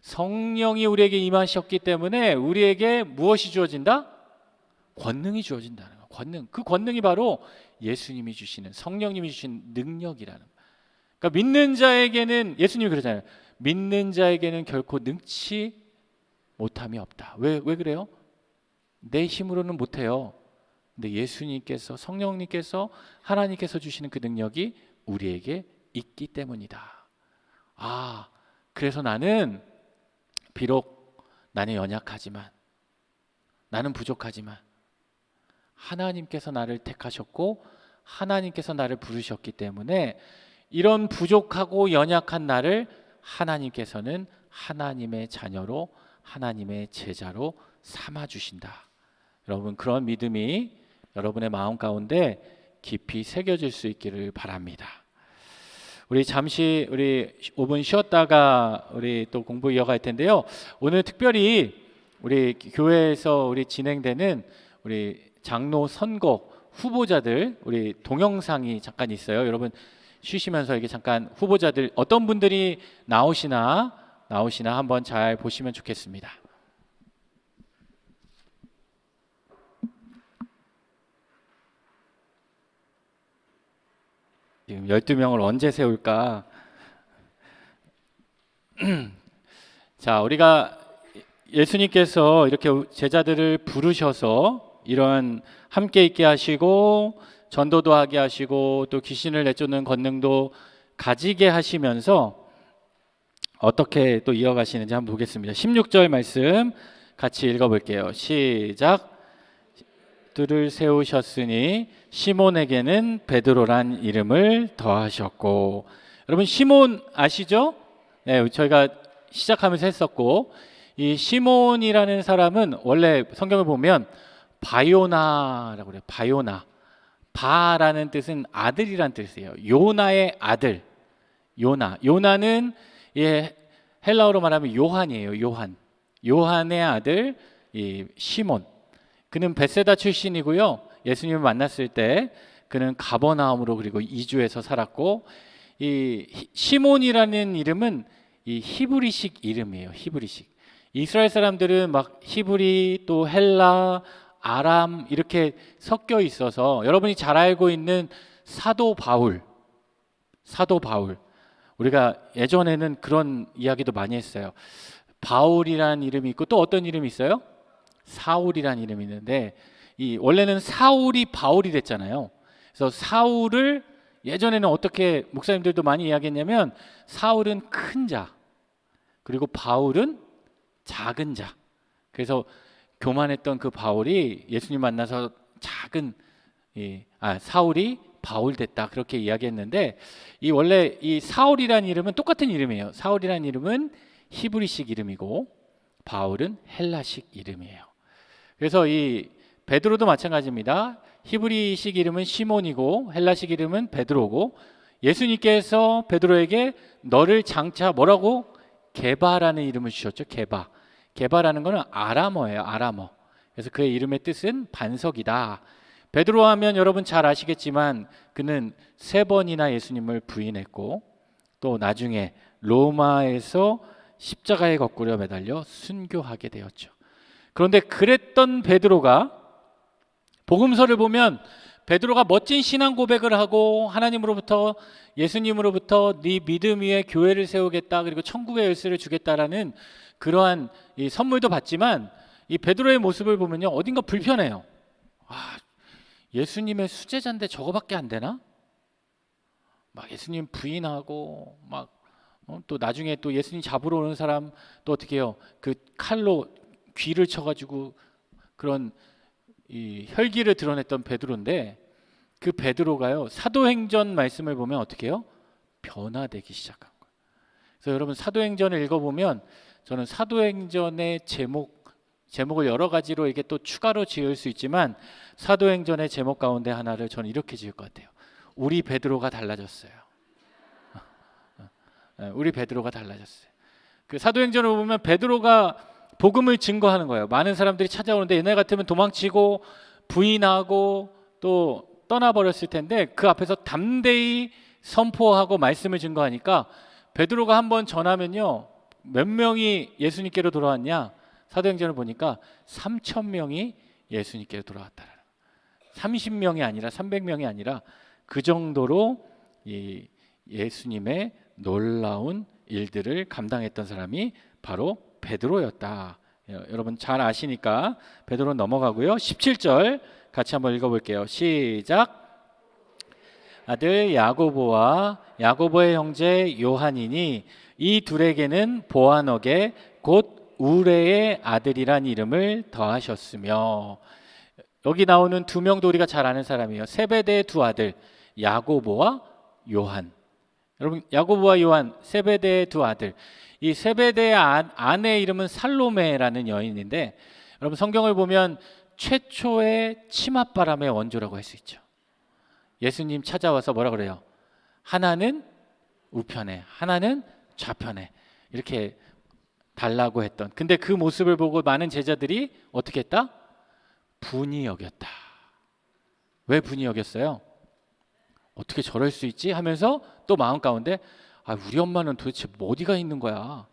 성령이 우리에게 임하셨기 때문에 우리에게 무엇이 주어진다? 권능이 주어진다는 거예요. 권능. 그 권능이 바로 예수님이 주시는, 성령님이 주신 능력이라는 거예요. 그러니까 믿는 자에게는, 예수님이 그러잖아요. 믿는 자에게는 결코 능치 못함이 없다. 왜 그래요? 내 힘으로는 못해요. 근데 예수님께서, 성령님께서, 하나님께서 주시는 그 능력이 우리에게 있기 때문이다. 아, 그래서 나는 비록 나는 연약하지만, 나는 부족하지만 하나님께서 나를 택하셨고 하나님께서 나를 부르셨기 때문에 이런 부족하고 연약한 나를 하나님께서는 하나님의 자녀로, 하나님의 제자로 삼아 주신다. 여러분 그런 믿음이 여러분의 마음 가운데 깊이 새겨질 수 있기를 바랍니다. 우리 잠시 우리 5분 쉬었다가 우리 또 공부 이어갈 텐데요. 오늘 특별히 우리 교회에서 우리 진행되는 우리 장로 선거 후보자들 우리 동영상이 잠깐 있어요. 여러분 쉬시면서 이게 잠깐 후보자들 어떤 분들이 나오시나 한번 잘 보시면 좋겠습니다. 지금 12명을 언제 세울까? 자, 우리가 예수님께서 이렇게 제자들을 부르셔서 이런 함께 있게 하시고 전도도 하게 하시고 또 귀신을 내쫓는 권능도 가지게 하시면서 어떻게 또 이어가시는지 한번 보겠습니다. 16절 말씀 같이 읽어볼게요. 시작. 들을 세우셨으니 시몬에게는 베드로란 이름을 더하셨고. 여러분 시몬 아시죠? 네, 저희가 시작하면서 했었고, 이 시몬이라는 사람은 원래 성경을 보면 바요나라고 그래요. 바요나. 바라는 뜻은 아들이란 뜻이에요. 요나의 아들. 요나는 헬라어로 말하면 요한이에요. 요한의 아들 이 시몬. 그는 벳세다 출신이고요. 예수님을 만났을 때 그는 가버나움으로 그리고 이주해서 살았고, 이 시몬이라는 이름은 이 히브리식 이름이에요. 히브리식. 이스라엘 사람들은 막 히브리 또 헬라, 아람 이렇게 섞여 있어서 여러분이 잘 알고 있는 사도 바울. 우리가 예전에는 그런 이야기도 많이 했어요. 바울이라는 이름이 있고 또 어떤 이름이 있어요? 사울이라는 이름이 있는데 원래는 사울이 바울이 됐잖아요. 그래서 사울을 예전에는 어떻게 목사님들도 많이 이야기했냐면 사울은 큰 자, 그리고 바울은 작은 자. 그래서 교만했던 그 바울이 예수님 만나서 사울이 바울 됐다 그렇게 이야기했는데, 원래 이 사울이라는 이름은 똑같은 이름이에요. 사울이라는 이름은 히브리식 이름이고 바울은 헬라식 이름이에요. 그래서 이 베드로도 마찬가지입니다. 히브리식 이름은 시몬이고 헬라식 이름은 베드로고, 예수님께서 베드로에게 너를 장차 뭐라고? 게바라는 이름을 주셨죠. 게바라는 거는 아람어예요. 아람어. 그래서 그의 이름의 뜻은 반석이다. 베드로 하면 여러분 잘 아시겠지만 그는 3번이나 예수님을 부인했고 또 나중에 로마에서 십자가에 거꾸려 매달려 순교하게 되었죠. 그런데 그랬던 베드로가 복음서를 보면 베드로가 멋진 신앙 고백을 하고 하나님으로부터 예수님으로부터 네 믿음 위에 교회를 세우겠다 그리고 천국의 열쇠를 주겠다라는 그러한 이 선물도 받지만 이 베드로의 모습을 보면요 어딘가 불편해요. 예수님의 수제자인데 저거밖에 안 되나? 막 예수님 부인하고 또 나중에 또 예수님 잡으러 오는 사람 또 어떻게 해요? 그 칼로 귀를 쳐가지고 그런 이 혈기를 드러냈던 베드로인데, 그 베드로가요 사도행전 말씀을 보면 어떻게 해요? 변화되기 시작한 거예요. 그래서 여러분 사도행전을 읽어보면 저는 사도행전의 제목을 여러 가지로 이게 또 추가로 지을 수 있지만 사도행전의 제목 가운데 하나를 저는 이렇게 지을 것 같아요. 우리 베드로가 달라졌어요. 우리 베드로가 달라졌어요. 그 사도행전을 보면 베드로가 복음을 증거하는 거예요. 많은 사람들이 찾아오는데 옛날 같으면 도망치고 부인하고 또 떠나버렸을 텐데 그 앞에서 담대히 선포하고 말씀을 증거하니까 베드로가 한번 전하면요 몇 명이 예수님께로 돌아왔냐? 사도행전을 보니까 3,000명이 예수님께로 돌아왔다라는 거예요. 30명이 아니라 300명이 아니라 그 정도로 이 예수님의 놀라운 일들을 감당했던 사람이 바로 베드로였다. 여러분 잘 아시니까 베드로 넘어가고요. 17절 같이 한번 읽어볼게요. 시작. 아들 야고보와 야고보의 형제 요한이니 이 둘에게는 보아너게 곧 우레의 아들이란 이름을 더하셨으며. 여기 나오는 2명도 우리가 잘 아는 사람이에요. 세베대의 2 아들 야고보와 요한. 여러분 야고보와 요한 세베대의 2 아들. 이 세베대의 아내 이름은 살로메라는 여인인데 여러분 성경을 보면 최초의 치맛바람의 원조라고 할 수 있죠. 예수님 찾아와서 뭐라 그래요? 하나는 우편에 하나는 좌편에 이렇게 달라고 했던, 근데 그 모습을 보고 많은 제자들이 어떻게 했다? 분이 여겼다. 왜 분이 여겼어요? 어떻게 저럴 수 있지? 하면서 또 마음 가운데 우리 엄마는 도대체 어디가 있는 거야?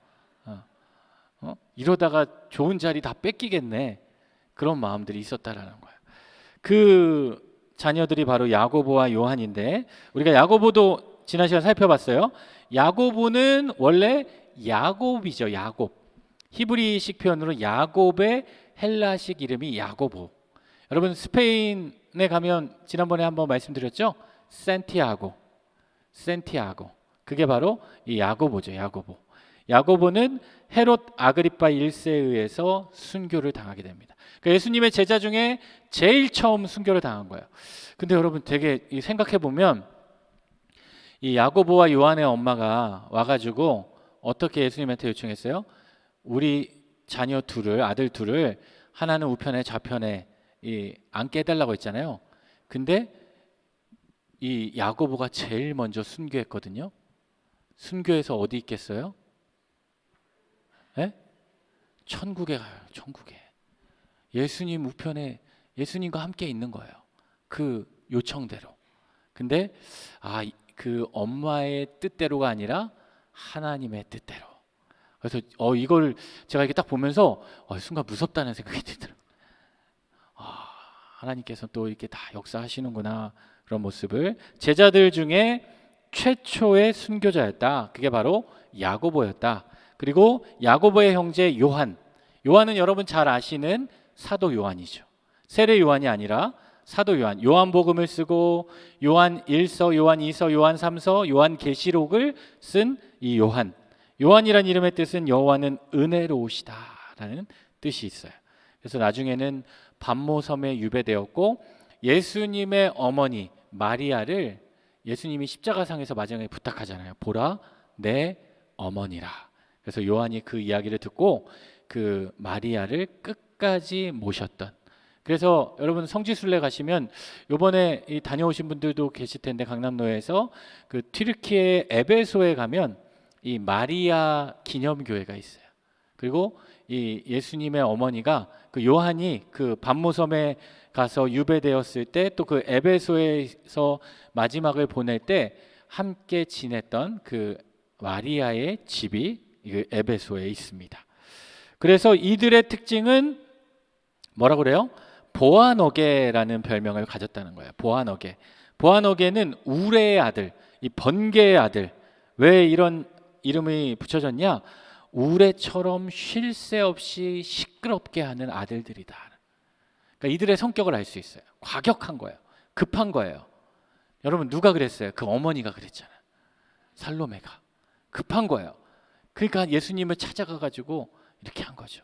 이러다가 좋은 자리 다 뺏기겠네. 그런 마음들이 있었다라는 거예요. 그 자녀들이 바로 야고보와 요한인데 우리가 야고보도 지난 시간 살펴봤어요. 야고보는 원래 야곱이죠. 야곱. 히브리식 표현으로 야곱의 헬라식 이름이 야고보. 여러분 스페인 요한에 가면 지난번에 한번 말씀드렸죠. 산티아고. 그게 바로 이 야고보죠. 야고보는 헤롯 아그리파 1세에 의해서 순교를 당하게 됩니다. 그러니까 예수님의 제자 중에 제일 처음 순교를 당한 거예요. 근데 여러분 되게 생각해 보면 이 야고보와 요한의 엄마가 와가지고 어떻게 예수님한테 요청했어요? 우리 자녀 둘을, 아들 둘을 하나는 우편에 좌편에 앉게 해달라고 했잖아요. 근데 이 야고보가 제일 먼저 순교했거든요. 순교해서 어디 있겠어요? 예? 천국에 가요. 천국에. 예수님 우편에 예수님과 함께 있는 거예요. 그 요청대로. 근데 그 엄마의 뜻대로가 아니라 하나님의 뜻대로. 그래서 이걸 제가 이렇게 딱 보면서 순간 무섭다는 생각이 들더라고요. 하나님께서 또 이렇게 다 역사하시는구나. 그런 모습을. 제자들 중에 최초의 순교자였다. 그게 바로 야고보였다. 그리고 야고보의 형제 요한은 여러분 잘 아시는 사도 요한이죠. 세례 요한이 아니라 사도 요한. 요한복음을 쓰고 요한 1서, 요한 2서, 요한 3서, 요한 계시록을 쓴 이 요한. 요한이란 이름의 뜻은 여호와는 은혜로우시다라는 뜻이 있어요. 그래서 나중에는 반모섬에 유배되었고 예수님의 어머니 마리아를 예수님이 십자가상에서 마지막에 부탁하잖아요. 보라 내 어머니라. 그래서 요한이 그 이야기를 듣고 그 마리아를 끝까지 모셨던. 그래서 여러분 성지순례 가시면 요번에 다녀오신 분들도 계실 텐데 강남로에서 그 튀르키예 에베소에 가면 이 마리아 기념교회가 있어요. 그리고 이 예수님의 어머니가 그 요한이 그 반모섬에 가서 유배되었을 때 또 그 에베소에서 마지막을 보낼 때 함께 지냈던 그 마리아의 집이 그 에베소에 있습니다. 그래서 이들의 특징은 뭐라고 그래요? 보아너게라는 별명을 가졌다는 거예요. 보아너게는 우레의 아들, 이 번개의 아들. 왜 이런 이름이 붙여졌냐? 우레처럼 쉴 새 없이 시끄럽게 하는 아들들이다. 그러니까 이들의 성격을 알 수 있어요. 과격한 거예요. 급한 거예요. 여러분 누가 그랬어요? 그 어머니가 그랬잖아요. 살로메가. 급한 거예요. 그러니까 예수님을 찾아가 가지고 이렇게 한 거죠.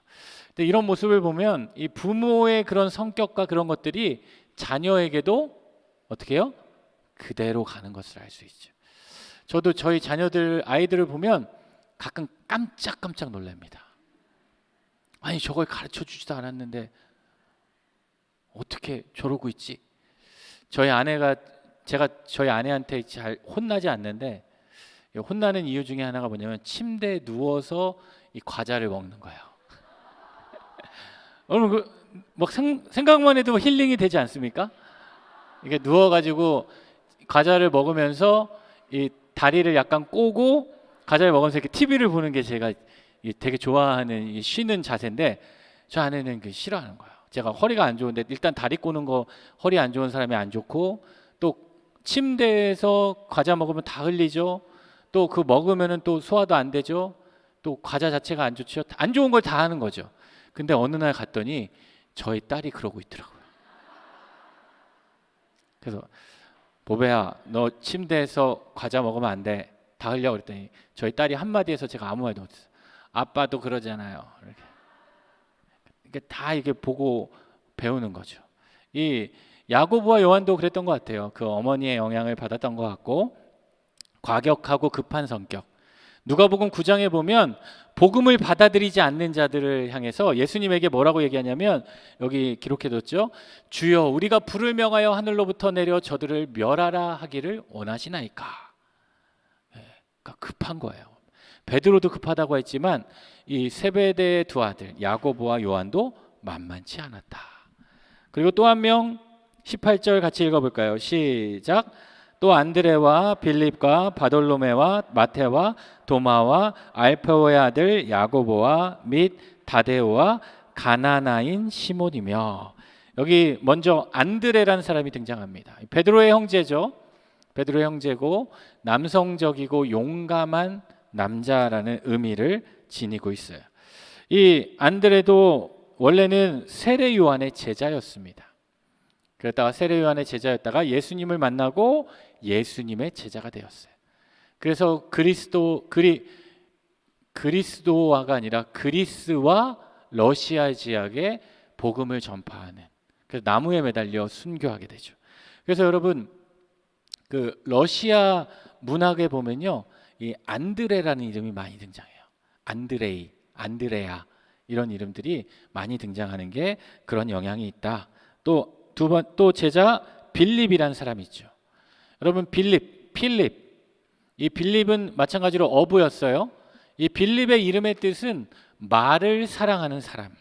근데 이런 모습을 보면 이 부모의 그런 성격과 그런 것들이 자녀에게도 어떻게 해요? 그대로 가는 것을 알 수 있죠. 저도 저희 아이들을 보면 가끔 깜짝 놀랍니다. 아니 저걸 가르쳐 주지도 않았는데 어떻게 저러고 있지? 제가 저희 아내한테 잘 혼나지 않는데 혼나는 이유 중에 하나가 뭐냐면 침대에 누워서 이 과자를 먹는 거예요. 여러분 막 생각만 해도 힐링이 되지 않습니까? 이게 누워가지고 과자를 먹으면서 이 다리를 약간 꼬고 과자를 먹으면서 이렇게 TV를 보는 게 제가 되게 좋아하는 쉬는 자세인데 저 아내는 그 싫어하는 거예요. 제가 허리가 안 좋은데 일단 다리 꼬는 거 허리 안 좋은 사람이 안 좋고 또 침대에서 과자 먹으면 다 흘리죠. 또 그 먹으면은 또 소화도 안 되죠. 또 과자 자체가 안 좋죠. 안 좋은 걸 다 하는 거죠. 근데 어느 날 갔더니 저희 딸이 그러고 있더라고요. 그래서 보배야, 너 침대에서 과자 먹으면 안 돼. 다 흘려 그랬더니 저희 딸이 한마디에서 제가 아무 말도 못했어요. 아빠도 그러잖아요. 이렇게 다 이게 보고 배우는 거죠. 이 야고보와 요한도 그랬던 것 같아요. 그 어머니의 영향을 받았던 것 같고 과격하고 급한 성격. 누가복음 9장에 보면 복음을 받아들이지 않는 자들을 향해서 예수님에게 뭐라고 얘기하냐면 여기 기록해뒀죠. 주여 우리가 불을 명하여 하늘로부터 내려 저들을 멸하라 하기를 원하시나이까. 그러니까 급한 거예요. 베드로도 급하다고 했지만 이 세베대의 두 아들 야고보와 요한도 만만치 않았다. 그리고 또 한 명 18절 같이 읽어볼까요? 시작. 또 안드레와 빌립과 바돌로메와 마테와 도마와 알페오의 아들 야고보와 및 다데오와 가나나인 시몬이며. 여기 먼저 안드레라는 사람이 등장합니다. 베드로의 형제죠. 베드로의 형제고 남성적이고 용감한 남자라는 의미를 지니고 있어요. 이 안드레도 원래는 세례 요한의 제자였습니다. 그랬다가 세례 요한의 제자였다가 예수님을 만나고 예수님의 제자가 되었어요. 그래서 그리스도화가 아니라 그리스와 러시아 지역에 복음을 전파하는, 그래서 나무에 매달려 순교하게 되죠. 그래서 여러분 그 러시아 문학에 보면요, 이 안드레라는 이름이 많이 등장해요. 안드레이, 안드레아, 이런 이름들이 많이 등장하는 게 그런 영향이 있다. 또 제자 빌립이라는 사람이 있죠. 여러분 필립, 이 빌립은 마찬가지로 어부였어요. 이 빌립의 이름의 뜻은 말을 사랑하는 사람.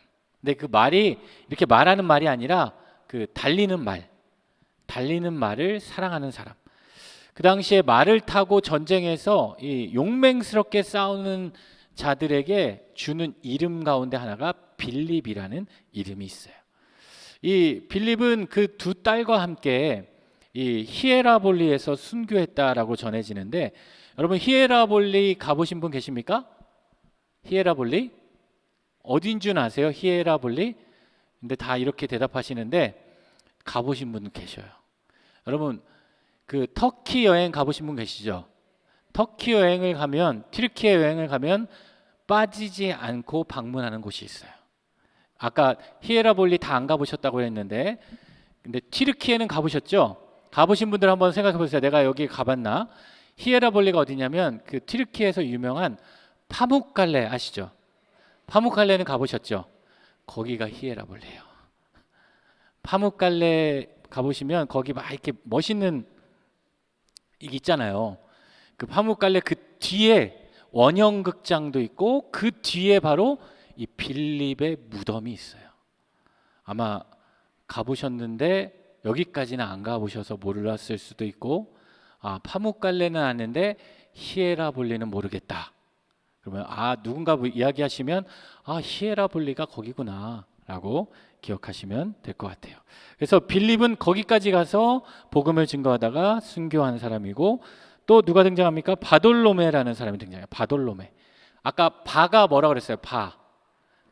근데 그 말이 이렇게 말하는 말이 아니라 그 달리는 말을 사랑하는 사람. 그 당시에 말을 타고 전쟁에서 이 용맹스럽게 싸우는 자들에게 주는 이름 가운데 하나가 빌립이라는 이름이 있어요. 이 빌립은 그 두 딸과 함께 이 히에라볼리에서 순교했다라고 전해지는데, 여러분 히에라볼리 가보신 분 계십니까? 히에라볼리 어딘 줄 아세요? 히에라볼리? 근데 다 이렇게 대답하시는데 가보신 분 계셔요. 여러분 그 터키 여행 가보신 분 계시죠? 터키 여행을 가면, 튀르키예 여행을 가면 빠지지 않고 방문하는 곳이 있어요. 아까 히에라볼리 다 안 가보셨다고 했는데, 근데 튀르키예는 가보셨죠? 가보신 분들 한번 생각해 보세요. 내가 여기 가봤나? 히에라볼리가 어디냐면 그 튀르키예에서 유명한 파묵갈레 아시죠? 파묵갈레는 가보셨죠? 거기가 히에라볼리예요. 파묵갈레 가보시면 거기 막 이렇게 멋있는 이게 있잖아요. 그 파묵갈레 그 뒤에 원형극장도 있고 그 뒤에 바로 이 빌립의 무덤이 있어요. 아마 가보셨는데 여기까지는 안 가보셔서 몰랐을 수도 있고, 파묵갈레는 아는데 히에라볼리는 모르겠다. 그러면 누군가 이야기하시면 히에라볼리가 거기구나 라고 기억하시면 될 것 같아요. 그래서 빌립은 거기까지 가서 복음을 증거하다가 순교한 사람이고, 또 누가 등장합니까? 바돌로메라는 사람이 등장해요. 바돌로메. 아까 바가 뭐라 그랬어요?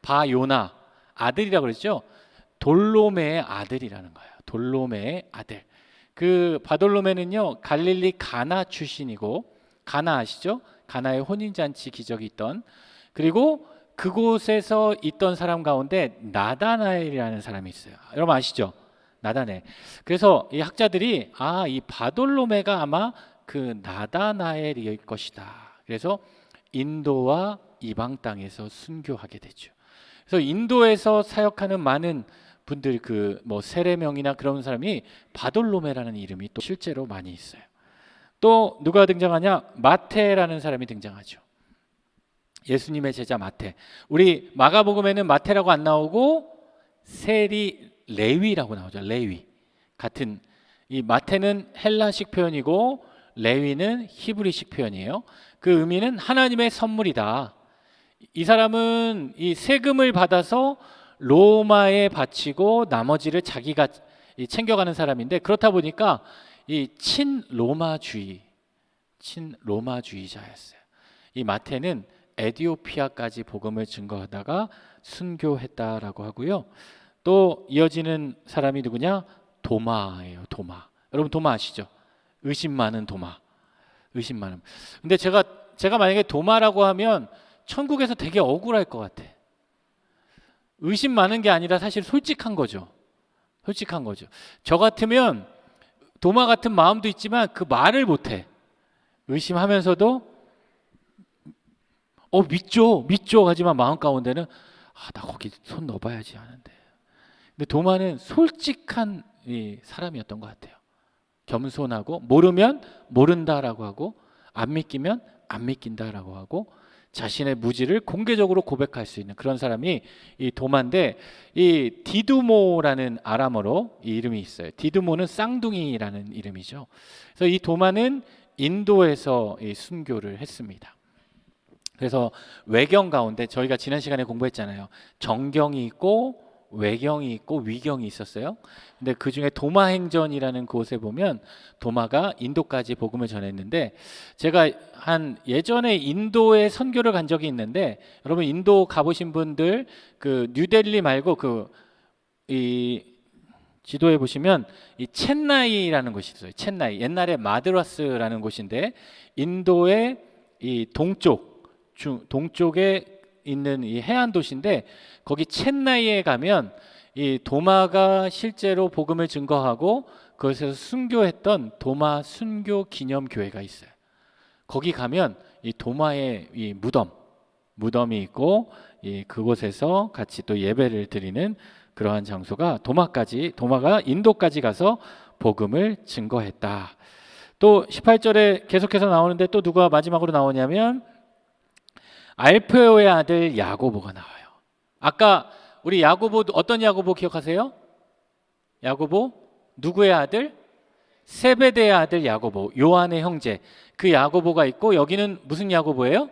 바 요나 아들이라고 그랬죠? 돌로메의 아들이라는 거예요. 돌로메의 아들. 그 바돌로메는요 갈릴리 가나 출신이고, 가나 아시죠? 가나의 혼인잔치 기적이 있던, 그리고 그곳에서 있던 사람 가운데 나다나엘이라는 사람이 있어요. 여러분 아시죠? 나다나엘. 그래서 이 학자들이 이 바돌로메가 아마 그 나다나엘일 것이다. 그래서 인도와 이방 땅에서 순교하게 되죠. 그래서 인도에서 사역하는 많은 분들, 그 뭐 세례명이나 그런 사람이 바돌로메라는 이름이 또 실제로 많이 있어요. 또 누가 등장하냐? 마태라는 사람이 등장하죠. 예수님의 제자 마태. 우리 마가복음에는 마태라고 안 나오고 세리 레위라고 나오죠. 레위. 같은 이 마태는 헬라식 표현이고 레위는 히브리식 표현이에요. 그 의미는 하나님의 선물이다. 이 사람은 이 세금을 받아서 로마에 바치고 나머지를 자기가 챙겨가는 사람인데, 그렇다 보니까 이 친로마주의자였어요. 이 마태는 에디오피아까지 복음을 증거하다가 순교했다라고 하고요. 또 이어지는 사람이 누구냐? 도마예요. 도마. 여러분 도마 아시죠? 의심 많은 도마. 의심 많은. 근데 제가 만약에 도마라고 하면 천국에서 되게 억울할 것 같아. 의심 많은 게 아니라 사실 솔직한 거죠. 솔직한 거죠. 저 같으면 도마 같은 마음도 있지만 그 말을 못해. 의심하면서도 믿죠 하지만 마음 가운데는 나 거기 손 넣어봐야지 하는데. 근데 도마는 솔직한 사람이었던 것 같아요. 겸손하고, 모르면 모른다라고 하고, 안 믿기면 안 믿긴다라고 하고, 자신의 무지를 공개적으로 고백할 수 있는 그런 사람이 이 도마인데, 이 디두모라는 아람어로 이 이름이 있어요. 디두모는 쌍둥이라는 이름이죠. 그래서 이 도마는 인도에서 이 순교를 했습니다. 그래서 외경 가운데 저희가 지난 시간에 공부했잖아요. 정경이 있고 외경이 있고 위경이 있었어요. 근데 그 중에 도마행전이라는 곳에 보면 도마가 인도까지 복음을 전했는데, 제가 예전에 인도에 선교를 간 적이 있는데, 여러분 인도 가보신 분들 그 뉴델리 말고 이 지도에 보시면 이 첸나이라는 곳이 있어요. 첸나이. 옛날에 마드라스라는 곳인데 인도의 이 동쪽에 있는 이 해안 도시인데 거기 첸나이에 가면 이 도마가 실제로 복음을 증거하고 그것에서 순교했던 도마 순교 기념 교회가 있어요. 거기 가면 이 도마의 이 무덤이 있고 이 그곳에서 같이 또 예배를 드리는 그러한 장소가 도마가 인도까지 가서 복음을 증거했다. 또 18절에 계속해서 나오는데 또 누가 마지막으로 나오냐면 알페오의 아들 야고보가 나와요. 아까 우리 야고보 어떤 야고보 기억하세요? 야고보 누구의 아들? 세베대의 아들 야고보, 요한의 형제. 그 야고보가 있고 여기는 무슨 야고보예요?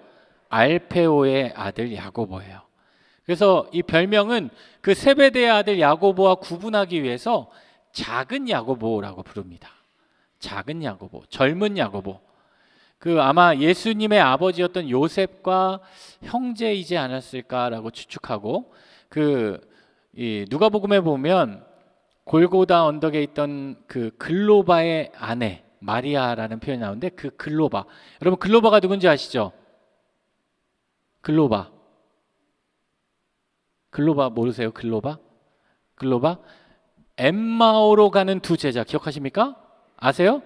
알페오의 아들 야고보예요. 그래서 이 별명은 그 세베대의 아들 야고보와 구분하기 위해서 작은 야고보라고 부릅니다. 작은 야고보, 젊은 야고보. 그 아마 예수님의 아버지였던 요셉과 형제이지 않았을까라고 추측하고 이 누가복음에 보면 골고다 언덕에 있던 그 글로바의 아내 마리아라는 표현이 나오는데 그 글로바, 여러분 글로바가 누군지 아시죠? 글로바 모르세요? 글로바 엠마오로 가는 두 제자 기억하십니까? 아세요?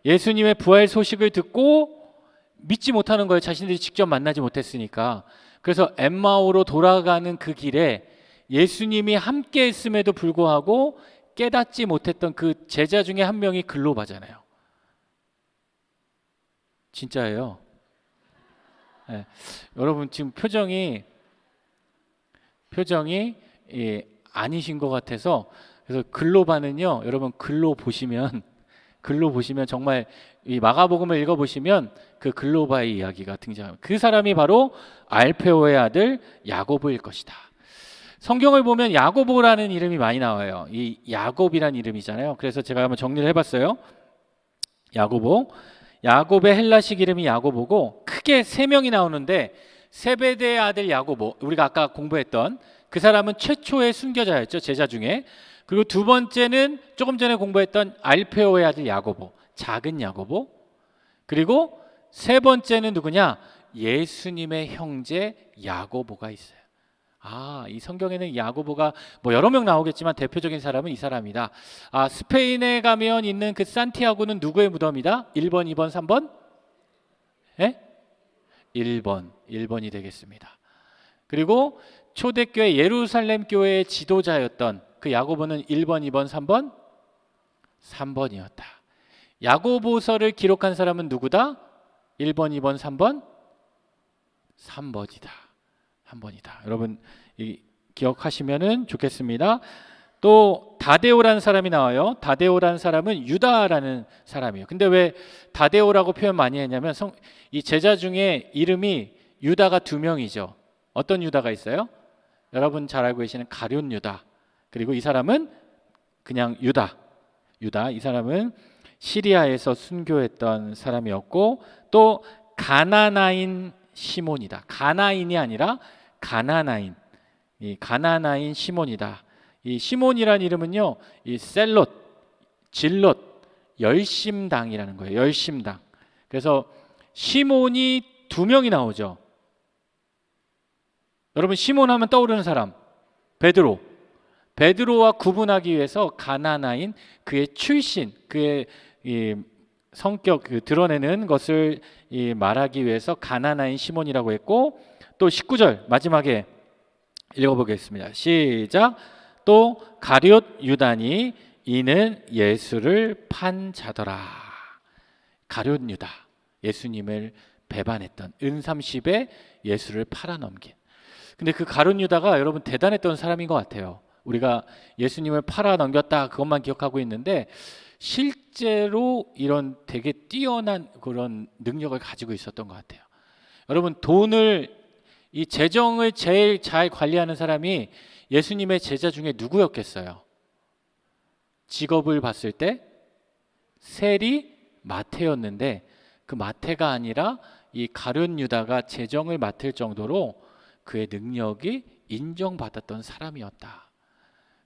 예수님의 부활 소식을 듣고 믿지 못하는 거예요. 자신들이 직접 만나지 못했으니까. 그래서 엠마오로 돌아가는 그 길에 예수님이 함께 했음에도 불구하고 깨닫지 못했던 그 제자 중에 한 명이 글로바잖아요. 진짜예요. 네. 여러분 지금 표정이 아니신 것 같아서, 그래서 글로바는요, 여러분 글로 보시면 정말 이 마가복음을 읽어보시면 그 글로바의 이야기가 등장합니다. 그 사람이 바로 알페오의 아들 야고보일 것이다. 성경을 보면 야고보라는 이름이 많이 나와요. 이 야곱이라는 이름이잖아요. 그래서 제가 한번 정리를 해봤어요. 야곱의 헬라식 이름이 야고보고 크게 세 명이 나오는데 세베대의 아들 야고보, 우리가 아까 공부했던 그 사람은 최초의 순교자였죠, 제자 중에. 그리고 두 번째는 조금 전에 공부했던 알페오의 아들 야고보, 작은 야고보. 그리고 세 번째는 누구냐? 예수님의 형제 야고보가 있어요. 이 성경에는 야고보가 뭐 여러 명 나오겠지만 대표적인 사람은 이 사람이다. 스페인에 가면 있는 그 산티아고는 누구의 무덤이다? 1번, 2번, 3번? 예? 1번이 되겠습니다. 그리고 초대교회 예루살렘 교회의 지도자였던 그 야고보는 1번, 2번, 3번? 3번이었다. 야고보서를 기록한 사람은 누구다? 1번, 2번, 3번? 3번이다. 여러분 기억하시면 좋겠습니다. 또 다데오라는 사람이 나와요. 다데오라는 사람은 유다라는 사람이에요. 근데 왜 다데오라고 표현 많이 했냐면 이 제자 중에 이름이 유다가 두 명이죠. 어떤 유다가 있어요? 여러분 잘 알고 계시는 가룟 유다. 그리고 이 사람은 그냥 유다. 이 사람은 시리아에서 순교했던 사람이었고, 또 가나나인 시몬이다. 가나인이 아니라 가나나인. 이 가나나인 시몬이다. 이 시몬이라는 이름은요, 이 질롯, 열심당이라는 거예요. 열심당. 그래서 시몬이 두 명이 나오죠. 여러분 시몬 하면 떠오르는 사람, 베드로와 구분하기 위해서 가나나인, 그의 출신, 그의 이 성격 드러내는 것을 말하기 위해서 가나나인 시몬이라고 했고, 또 19절 마지막에 읽어보겠습니다. 시작. 또 가룟 유다니 이는 예수를 판 자더라. 가룟 유다, 예수님을 배반했던 은30에 예수를 팔아넘긴. 근데 그 가룟 유다가 여러분 대단했던 사람인 것 같아요. 우리가 예수님을 팔아넘겼다 그것만 기억하고 있는데 실제로 이런 되게 뛰어난 그런 능력을 가지고 있었던 것 같아요. 여러분 이 재정을 제일 잘 관리하는 사람이 예수님의 제자 중에 누구였겠어요? 직업을 봤을 때 셀이 마태였는데 그 마태가 아니라 이 가룟 유다가 재정을 맡을 정도로 그의 능력이 인정받았던 사람이었다.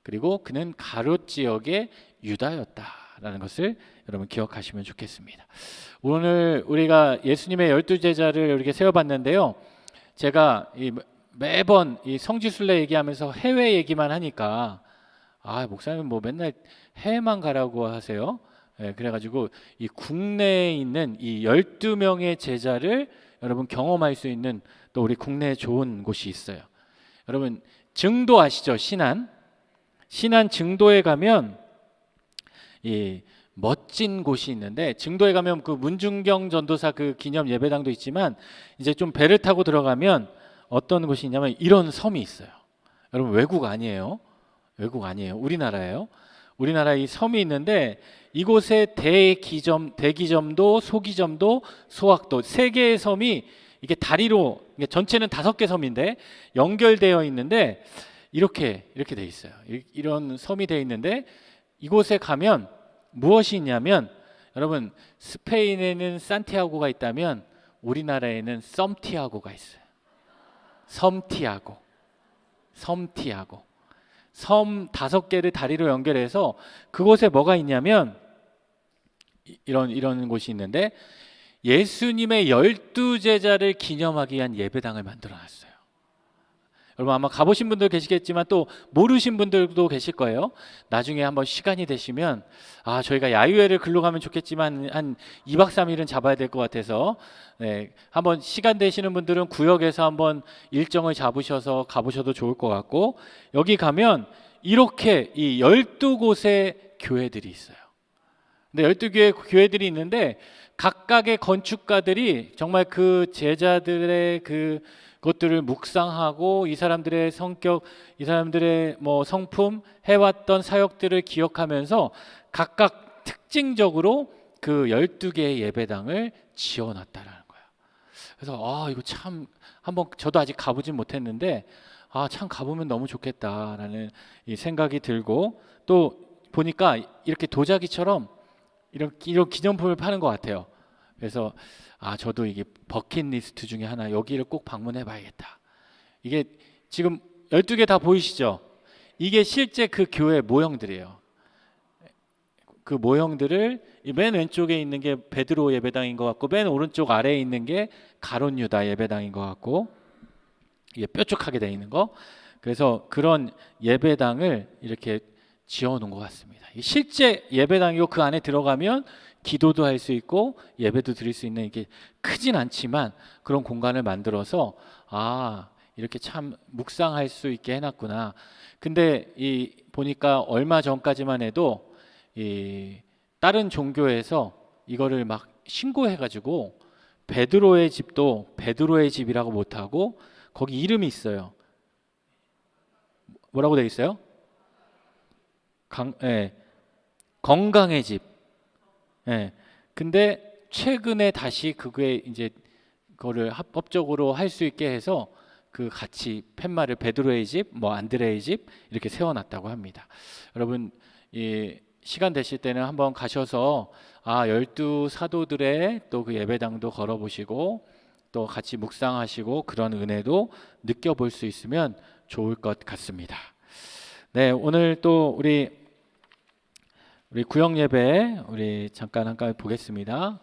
그리고 그는 가롯 지역의 유다였다라는 것을 여러분 기억하시면 좋겠습니다. 오늘 우리가 예수님의 12제자를 이렇게 세워봤는데요. 제가 매번 이 성지순례 얘기하면서 해외 얘기만 하니까 목사님 뭐 맨날 해외만 가라고 하세요. 그래가지고 이 국내에 있는 이 12명의 제자를 여러분 경험할 수 있는 또 우리 국내에 좋은 곳이 있어요. 여러분 증도 아시죠? 신안 증도에 가면 이 멋진 곳이 있는데, 증도에 가면 그 문중경 전도사 그 기념 예배당도 있지만 이제 좀 배를 타고 들어가면 어떤 곳이 있냐면 이런 섬이 있어요. 여러분 외국 아니에요. 우리나라예요. 우리나라에 이 섬이 있는데 이곳에 대기점도 소기점도 소학도 세 개의 섬이 이게 다리로, 전체는 5개 섬인데 연결되어 있는데 이렇게 돼 있어요. 이런 섬이 돼 있는데 이곳에 가면 무엇이 있냐면, 여러분 스페인에는 산티아고가 있다면 우리나라에는 썸티아고가 있어요. 섬티아고. 섬 5개를 다리로 연결해서 그곳에 뭐가 있냐면 이런 곳이 있는데 예수님의 12제자를 기념하기 위한 예배당을 만들어 놨어요. 여러분 아마 가보신 분들 계시겠지만 또 모르신 분들도 계실 거예요. 나중에 한번 시간이 되시면 저희가 야유회를 글로 가면 좋겠지만 한 2박 3일은 잡아야 될 것 같아서 한번 시간 되시는 분들은 구역에서 한번 일정을 잡으셔서 가보셔도 좋을 것 같고, 여기 가면 이렇게 이 12곳의 교회들이 있어요. 근데 12개의 교회들이 있는데 각각의 건축가들이 정말 그 제자들의 그것들을 묵상하고 이 사람들의 성격, 이 사람들의 뭐 성품, 해왔던 사역들을 기억하면서 각각 특징적으로 그 12개의 예배당을 지어놨다라는 거예요. 그래서 이거 참 한번, 저도 아직 가보진 못했는데 참 가보면 너무 좋겠다라는 이 생각이 들고, 또 보니까 이렇게 도자기처럼 이런 기념품을 파는 것 같아요. 그래서 저도 이게 버킷리스트 중에 하나, 여기를 꼭 방문해 봐야겠다. 이게 지금 12개 다 보이시죠? 이게 실제 그 교회 모형들이에요. 그 모형들을 맨 왼쪽에 있는 게 베드로 예배당인 것 같고, 맨 오른쪽 아래에 있는 게 가롯 유다 예배당인 것 같고, 이게 뾰족하게 돼 있는 거. 그래서 그런 예배당을 이렇게 지어 놓은 것 같습니다. 실제 예배당이고 그 안에 들어가면 기도도 할 수 있고 예배도 드릴 수 있는, 이게 크진 않지만 그런 공간을 만들어서 이렇게 참 묵상할 수 있게 해놨구나. 근데 보니까 얼마 전까지만 해도 다른 종교에서 이거를 막 신고해가지고 베드로의 집도 베드로의 집이라고 못하고 거기 이름이 있어요. 뭐라고 돼 있어요? 건강의 집. 근데 최근에 다시 그게 이제 그거를 합법적으로 할 수 있게 해서 그 같이 팻말을 베드로의 집, 뭐 안드레의 집 이렇게 세워놨다고 합니다. 여러분 시간 되실 때는 한번 가셔서 12사도들의 또 그 예배당도 걸어보시고 또 같이 묵상하시고 그런 은혜도 느껴볼 수 있으면 좋을 것 같습니다. 네, 오늘 또 우리 구역 예배 우리 잠깐 보겠습니다.